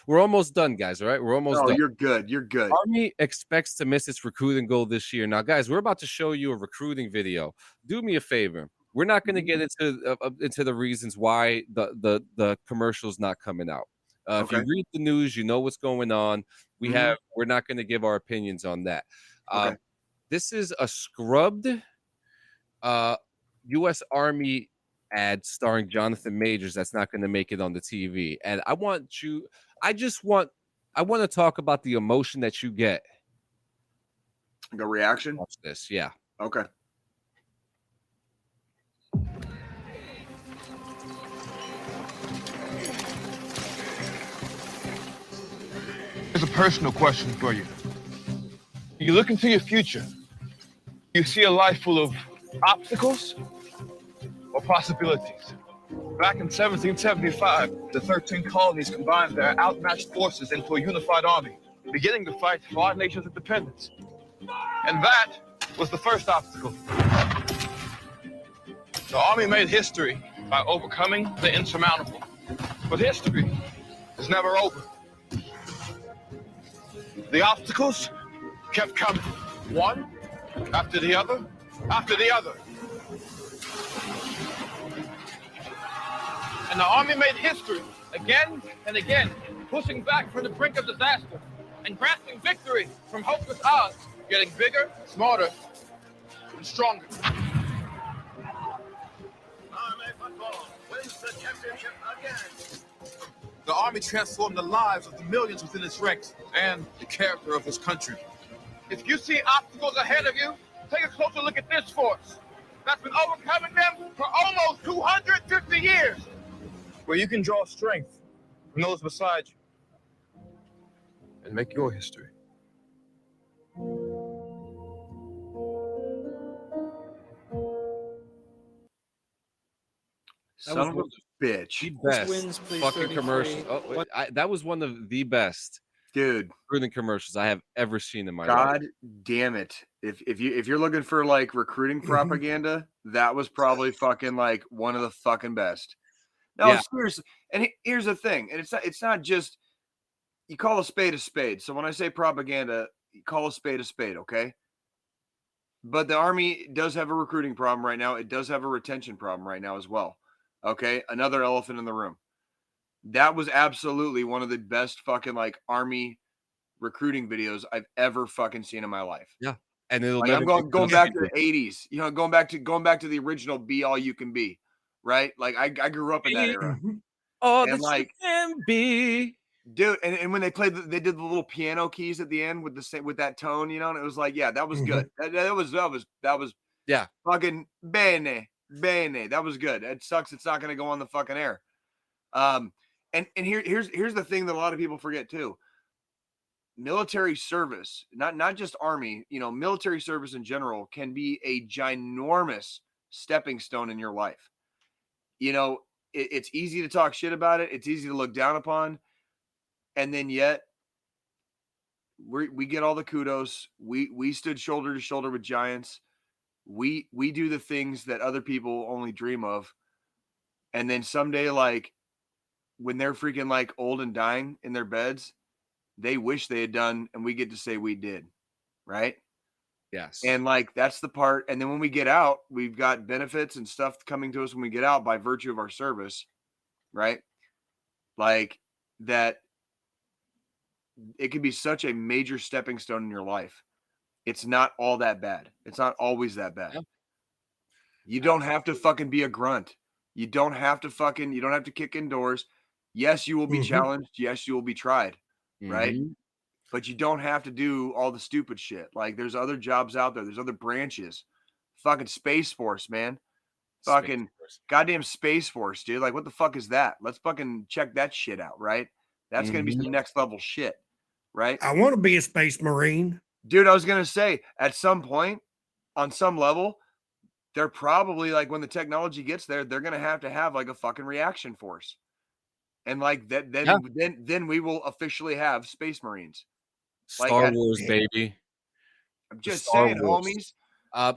almost done, guys. All right. We're almost done. You're good. You're good. Army expects to miss its recruiting goal this year. Now, guys, we're about to show you a recruiting video. Do me a favor. We're not going to get into the reasons why the commercial's not coming out. If you read the news, you know what's going on. We're not going to give our opinions on that. This is a scrubbed U.S. Army ad starring Jonathan Majors that's not going to make it on the TV. And I want to talk about the emotion that you get. The reaction? Watch this. Yeah. Okay. Here's a personal question for you. You look into your future. You see a life full of obstacles or possibilities. Back in 1775, the 13 colonies combined their outmatched forces into a unified army, beginning to fight for our nation's independence. And that was the first obstacle. The Army made history by overcoming the insurmountable. But history is never over. The obstacles kept coming, one after the other, after the other. And the Army made history again and again, pushing back from the brink of disaster and grasping victory from hopeless odds, getting bigger, smarter, and stronger. Army football wins the championship again. The Army transformed the lives of the millions within its ranks and the character of its country. If you see obstacles ahead of you, take a closer look at this force that's been overcoming them for almost 250 years. Where you can draw strength from those beside you and make your history. Son of a bitch. The best fucking commercial. Oh, that was one of the best, dude, recruiting commercials I have ever seen in my life. God damn it! If you're looking for like recruiting propaganda, that was probably fucking like one of the fucking best. No, seriously. And here's the thing, and it's not just, you call a spade a spade. So when I say propaganda, you call a spade, okay? But the Army does have a recruiting problem right now. It does have a retention problem right now as well. Okay, another elephant in the room. That was absolutely one of the best fucking like Army recruiting videos I've ever fucking seen in my life. Yeah, and it'll like, I'm going back to the 80s. You know, going back to the original Be All You Can Be, right? Like I grew up in that era. Oh, and that like can be, dude. And when they played, they did the little piano keys at the end with that tone, you know, and it was like, yeah, that was good. That was yeah, fucking bene. That was good. It sucks it's not going to go on the fucking air. And here's the thing that a lot of people forget too. Military service, not just Army, you know, military service in general can be a ginormous stepping stone in your life. You know, it's easy to talk shit about it. It's easy to look down upon. And then yet we get all the kudos. We stood shoulder to shoulder with giants. We do the things that other people only dream of. And then someday, like when they're freaking like old and dying in their beds, they wish they had done, and we get to say we did, right? Yes. And like that's the part. And then when we get out, we've got benefits and stuff coming to us when we get out by virtue of our service, right? Like that, it could be such a major stepping stone in your life. It's not all that bad. It's not always that bad. Yeah. You don't have to fucking be a grunt. You don't have to kick indoors. Yes, you will be challenged. Yes, you will be tried, right? But you don't have to do all the stupid shit. Like there's other jobs out there. There's other branches. Fucking Space Force, man. Fucking goddamn Space Force, dude. Like what the fuck is that? Let's fucking check that shit out, right? That's going to be some next level shit, right? I want to be a Space Marine. Dude, I was going to say at some point on some level, they're probably like when the technology gets there, they're going to have like a fucking reaction force. And like that, then we will officially have Space Marines. Star Wars, baby. I'm just saying, homies.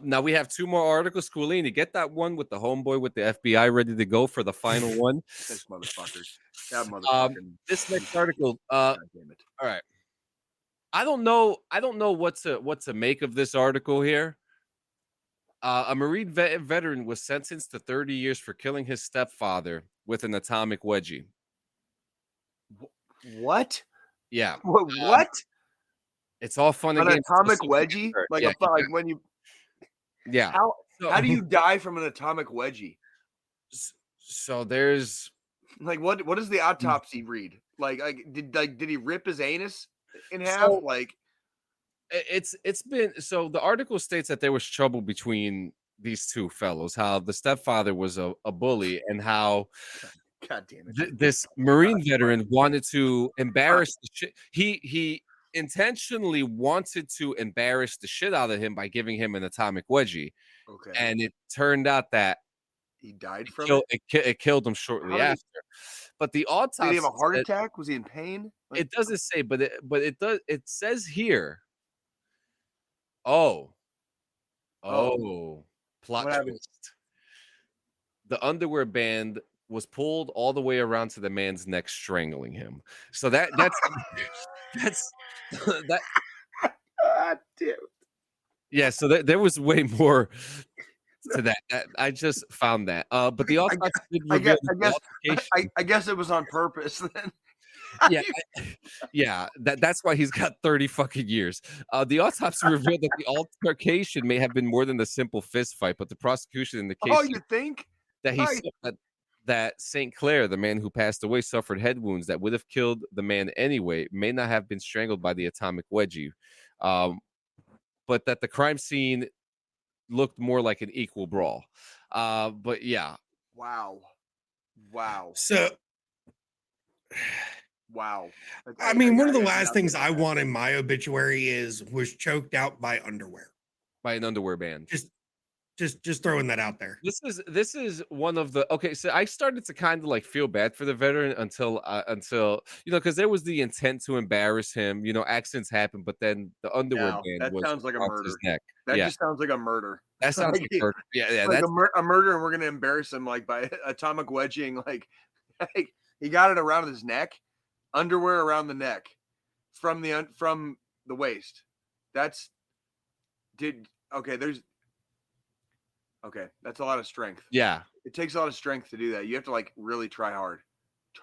Now we have 2 more articles. Squilini, get that one with the homeboy with the FBI ready to go for the final one. This motherfucker. That motherfucker. This next article. God damn it. All right. I don't know what to make of this article here. A Marine veteran was sentenced to 30 years for killing his stepfather with an atomic wedgie. What? Yeah. What? It's all fun and an games. atomic wedgie, like like when you. Yeah. How do you die from an atomic wedgie? So there's like what does the autopsy read? Like did he rip his anus in half? Like it's been so the article states that there was trouble between these two fellows, how the stepfather was a bully, and how God damn it. This Marine veteran wanted to embarrass the shit. He intentionally wanted to embarrass the shit out of him by giving him an atomic wedgie. Okay. And it turned out that he died from it. It killed him shortly after. But the autopsy, did he have a heart attack? Was he in pain? It doesn't say, but it does. It says here. Plot twist. The underwear band was pulled all the way around to the man's neck, strangling him. So that's that. God damn it. Yeah, so there was way more to that. I just found that. But the autopsy did reveal I guess it was on purpose then. Yeah. That's why he's got 30 fucking years. The autopsy revealed that the altercation may have been more than a simple fist fight, but the prosecution in the case. Oh, you think that St. Clair, the man who passed away, suffered head wounds that would have killed the man anyway, may not have been strangled by the atomic wedgie, but that the crime scene looked more like an equal brawl. But yeah. Wow. So. Wow. I mean, one of the last things I want in my obituary was choked out by underwear. By an underwear band. Just throwing that out there. This is one of the so I started to kind of like feel bad for the veteran until because there was the intent to embarrass him. Accidents happen, but then the underwear band sounds like a murder. His neck. That just sounds like a murder. That sounds like murder. Yeah, like that's a murder, and we're gonna embarrass him like by atomic wedging. Like he got it around his neck, underwear around the neck, from the waist. That's Okay, that's a lot of strength. Yeah. It takes a lot of strength to do that. You have to like really try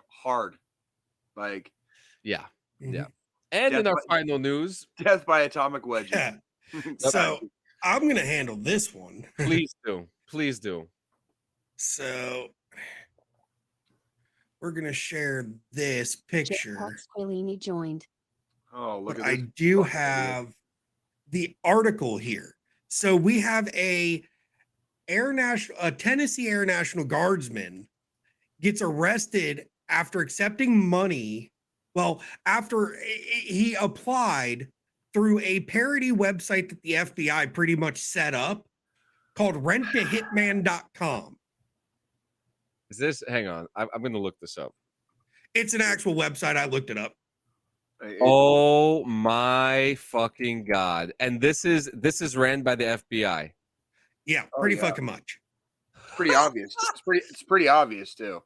hard. Like yeah. And in our final news, death by atomic wedge. Yeah. So I'm going to handle this one. Please do. So we're going to share this picture. Joined. Oh, look at I do have the article here. So we have a Tennessee Air National Guardsman gets arrested after accepting money. Well, after he applied through a parody website that the FBI pretty much set up called renttahitman.com. Is this? Hang on, I'm going to look this up. It's an actual website. I looked it up. Oh my fucking god! And this is ran by the FBI. Yeah, pretty fucking much. Pretty obvious. It's pretty obvious too.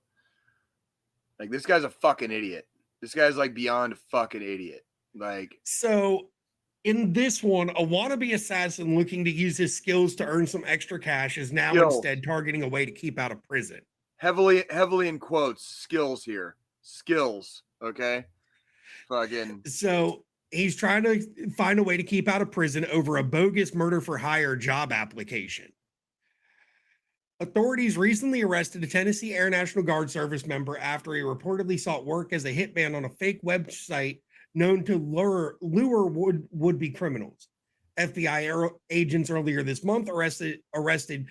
Like, this guy's a fucking idiot. This guy's like beyond a fucking idiot. Like, so in this one, a wannabe assassin looking to use his skills to earn some extra cash is now instead targeting a way to keep out of prison. Heavily in quotes, skills here. Skills, okay? Fucking. So he's trying to find a way to keep out of prison over a bogus murder for hire job application. Authorities recently arrested a Tennessee Air National Guard service member after he reportedly sought work as a hitman on a fake website known to lure would-be criminals. FBI agents earlier this month arrested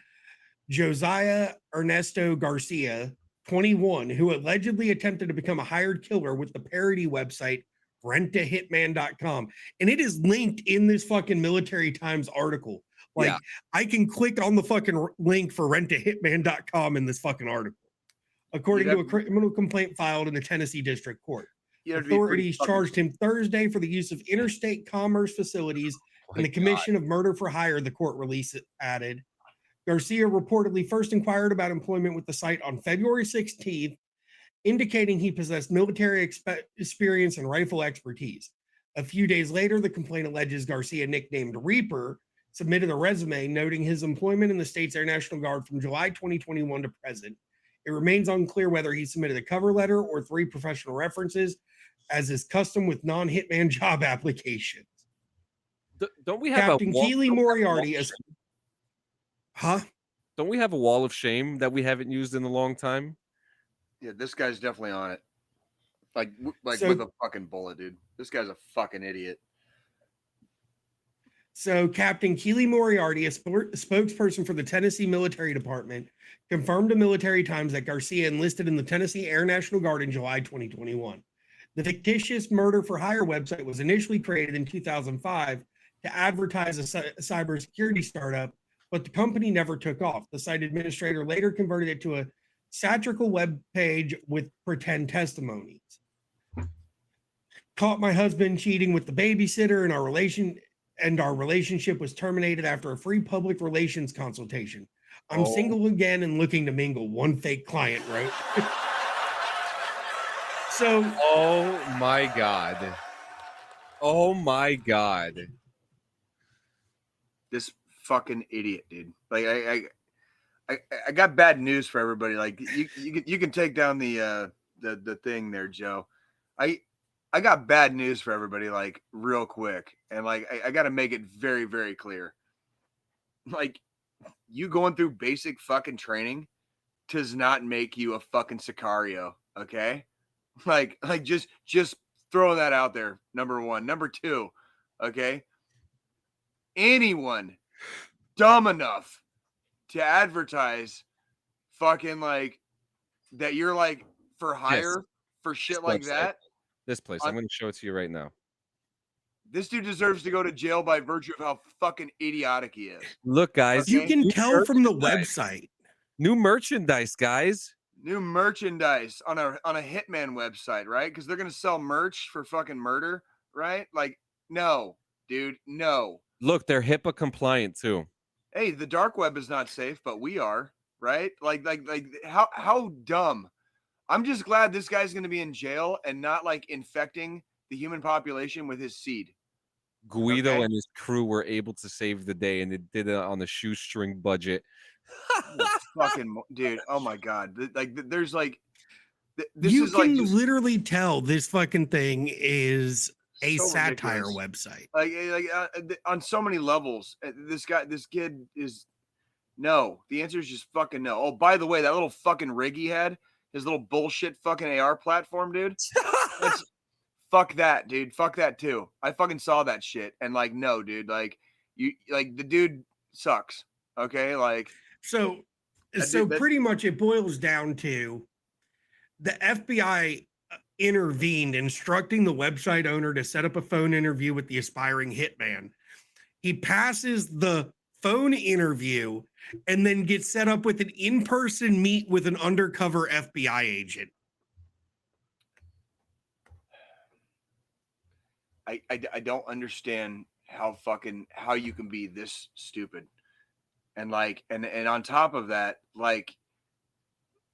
Josiah Ernesto Garcia, 21, who allegedly attempted to become a hired killer with the parody website renttahitman.com. And it is linked in this fucking Military Times article. Like, I can click on the fucking link for renttahitman.com in this fucking article, according to a criminal complaint filed in the Tennessee District Court. Authorities charged him Thursday for the use of interstate commerce facilities and the commission of murder for hire, the court release added. Garcia reportedly first inquired about employment with the site on February 16th, indicating he possessed military experience and rifle expertise. A few days later, the complaint alleges Garcia, nicknamed Reaper, submitted a resume noting his employment in the state's Air National Guard from July 2021 to present. It remains unclear whether he submitted a cover letter or 3 professional references, as is custom with non-hitman job applications. Don't we have Captain Keely Moriarty? Don't we have a wall of shame that we haven't used in a long time? Yeah, this guy's definitely on it. Like So- with a fucking bullet, dude. This guy's a fucking idiot. So Captain Keely Moriarty, a spokesperson for the Tennessee Military Department, confirmed to Military Times that Garcia enlisted in the Tennessee Air National Guard in July 2021. The fictitious murder for hire website was initially created in 2005 to advertise a cybersecurity startup, but the company never took off. The site administrator later converted it to a satirical web page with pretend testimonies. Caught my husband cheating with the babysitter, and our relationship was terminated after a free public relations consultation. I'm single again and looking to mingle, one fake client wrote. So, oh my god. Oh my god. This fucking idiot, dude. Like, I got bad news for everybody. Like, you can take down the thing there, Joe. I got bad news for everybody, like, real quick. And like, I got to make it very, very clear. Like, you going through basic fucking training does not make you a fucking Sicario. Okay. Like just throwing that out there. Number one. Number two. Okay. Anyone dumb enough to advertise fucking like that you're like for hire for shit like that. This place. I'm going to show it to you right now. This dude deserves to go to jail by virtue of how fucking idiotic he is. Look, guys. You can tell from the website. New merchandise, guys. New merchandise on a Hitman website, right? Because they're going to sell merch for fucking murder, right? Like, no, dude, no. Look, they're HIPAA compliant too. Hey, the dark web is not safe, but we are, right? Like how dumb. I'm just glad this guy's going to be in jail and not like infecting the human population with his seed. Guido and his crew were able to save the day, and they did it on a shoestring budget. Fucking dude! Oh my god! There's like, this you is can like literally tell this fucking thing is a so satire ridiculous. website. Like on so many levels. This kid is no. The answer is just fucking no. Oh, by the way, that little fucking rig he had, his little bullshit fucking AR platform, dude. Fuck that, dude. Fuck that too. I fucking saw that shit and like, no, dude. Like you, like the dude sucks. Okay, like so pretty much it boils down to the FBI intervened, instructing the website owner to set up a phone interview with the aspiring hitman. He passes the phone interview, and then get set up with an in-person meet with an undercover FBI agent. I don't understand how you can be this stupid. And like and on top of that, like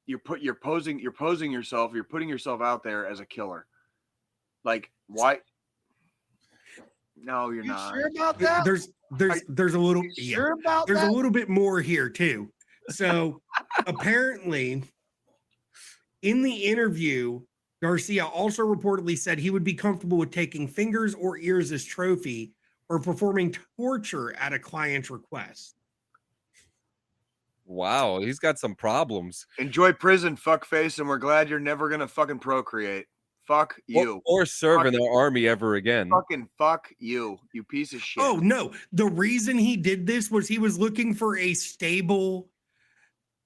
you're posing yourself, you're putting yourself out there as a killer. Like, why? No, you're not. Sure about that? There's a little Sure about there's that? a little bit more here too. So apparently in the interview, Garcia also reportedly said he would be comfortable with taking fingers or ears as trophy or performing torture at a client's request. Wow, he's got some problems. Enjoy prison, fuckface, and we're glad you're never gonna fucking procreate. Fuck you. Or serve in our army ever again. Fucking fuck you, you piece of shit. Oh no, the reason he did this was he was looking for a stable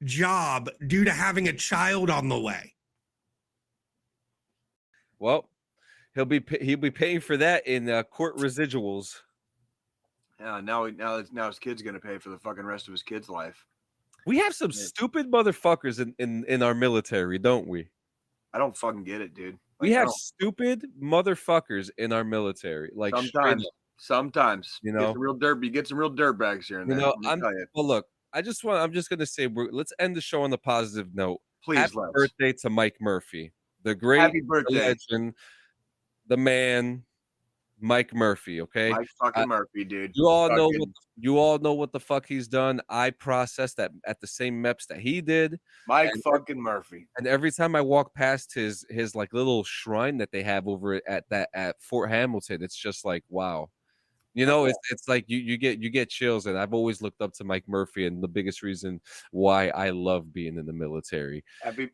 job due to having a child on the way. Well, he'll be paying for that in court residuals. Yeah, now his kid's gonna pay for the fucking rest of his kid's life. We have some stupid motherfuckers in our military, don't we? I don't fucking get it, dude. We have stupid motherfuckers in our military. Like sometimes, you know, you get some real dirt bags here and there. Well, look, I'm just gonna say let's end the show on a positive note. Please, happy birthday to Mike Murphy, the great, happy birthday, the legend, the man, Mike Murphy. Okay, Mike fucking Murphy, dude. You all know what the fuck he's done. I processed that at the same MEPS that he did. Mike fucking Murphy. And every time I walk past his like little shrine that they have over at Fort Hamilton, it's just like, wow. You know, it's like you get chills, and I've always looked up to Mike Murphy, and the biggest reason why I love being in the military. Happy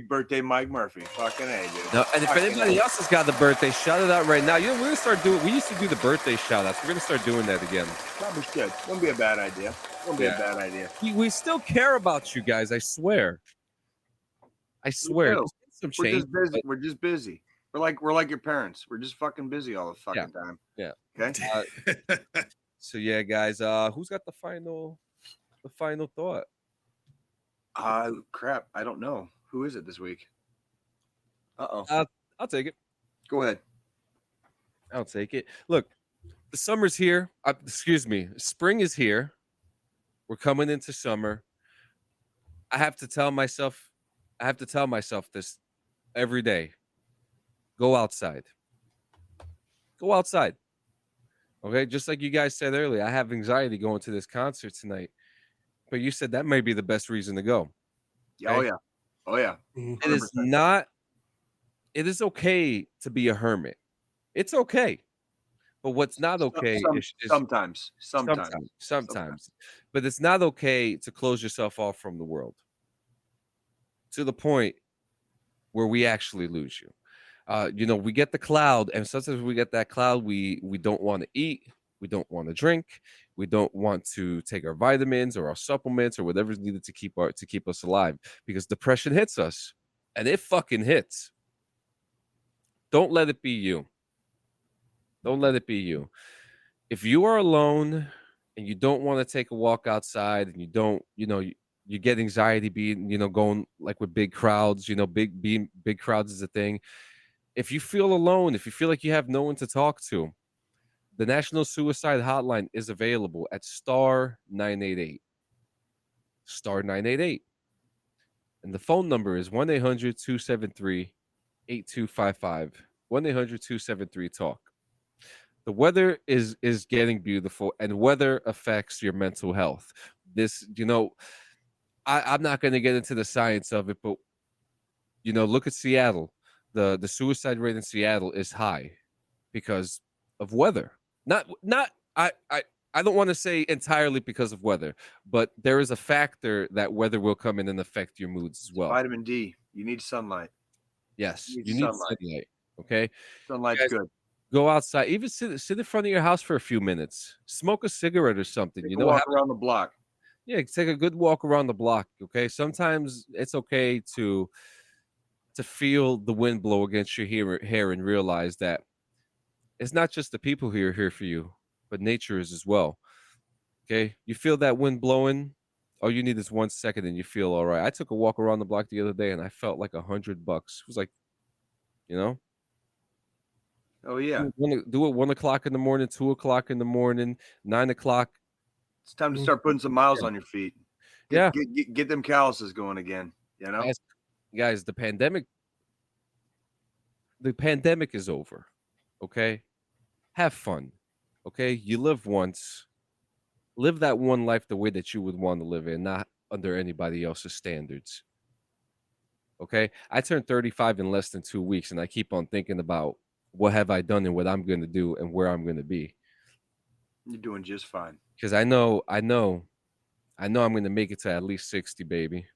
birthday, Mike Murphy! Fucking A, dude. No, and if anybody else has got the birthday, shout it out right now. You know, we're gonna start doing. We used to do the birthday shout outs. We're gonna start doing that again. Probably should. Wouldn't be a bad idea. Wouldn't be a bad idea. We still care about you guys. I swear. We're just busy. We're like your parents. We're just fucking busy all the fucking time. Yeah. Okay. So yeah, guys. Who's got the final thought? Crap. I don't know. Who is it this week? I'll take it. Go ahead. I'll take it. Look, the summer's here. Spring is here. We're coming into summer. I have to tell myself this every day. Go outside. Go outside. Okay, just like you guys said earlier, I have anxiety going to this concert tonight. But you said that may be the best reason to go. Okay? Oh yeah. 100%. It is okay to be a hermit. It's okay. But what's not okay is sometimes. But it's not okay to close yourself off from the world to the point where we actually lose you. We get the cloud, and sometimes we get that cloud, we don't want to eat, we don't want to drink, we don't want to take our vitamins or our supplements or whatever's needed to keep us alive, because depression hits us, and it fucking hits. Don't let it be you. Don't let it be you. If you are alone and you don't want to take a walk outside, and you get anxiety being, going like with big crowds, big crowds is a thing. If you feel alone, if you feel like you have no one to talk to, the National Suicide Hotline is available at star 988. Star 988. And the phone number is 1-800-273-8255. 1-800-273-TALK. The weather is getting beautiful, and weather affects your mental health. This, I'm not going to get into the science of it, but, look at Seattle. The suicide rate in Seattle is high because of weather. I don't want to say entirely because of weather, but there is a factor that weather will come in and affect your moods as well. Vitamin D. You need sunlight. Yes, you need sunlight. Okay, sunlight's good. Go outside. Even sit in front of your house for a few minutes. Smoke a cigarette or something. Walk around the block. Yeah, take a good walk around the block. Okay, sometimes it's okay to feel the wind blow against your hair and realize that it's not just the people who are here for you, but nature is as well. Okay, you feel that wind blowing. All you need is 1 second, and you feel all right. I took a walk around the block the other day, and I felt like $100. It was like, you know. Oh yeah. Do it 1 o'clock in the morning, 2 o'clock in the morning, 9 o'clock. It's time to start putting some miles on your feet. Get them calluses going again. You know, guys, the pandemic is over. Okay, have fun. Okay, you live once. Live that one life the way that you would want to live it, not under anybody else's standards. Okay, I turned 35 in less than 2 weeks, and I keep on thinking about what have I done and what I'm going to do and where I'm going to be. you're doing just fine. Because I know I'm going to make it to at least 60, baby.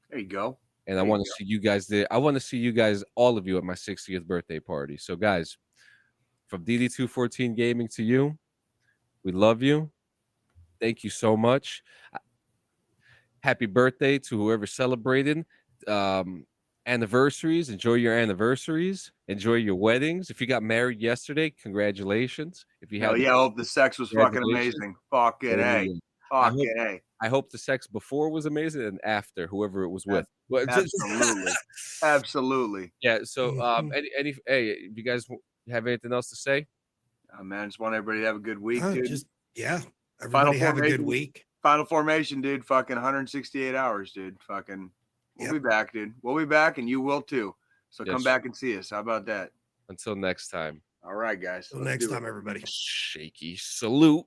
There you go. And I want to see you guys there. I want to see you guys, all of you, at my 60th birthday party. So, guys, from DD214 Gaming to you, we love you. Thank you so much. Happy birthday to whoever celebrated. Anniversaries. Enjoy your anniversaries. Enjoy your weddings. If you got married yesterday, congratulations. If you had, I hope the sex was fucking amazing. Fucking A. Fucking A. I hope the sex before was amazing and after, whoever it was with. Absolutely. Absolutely. Yeah. So, hey, if you guys have anything else to say? Man, I just want everybody to have a good week, dude. Everybody have a good week. Final formation, dude. Fucking 168 hours, dude. Fucking, we'll be back, dude. We'll be back, and you will too. So come back and see us. How about that? Until next time. All right, guys. Until next time, everybody. Shaky salute.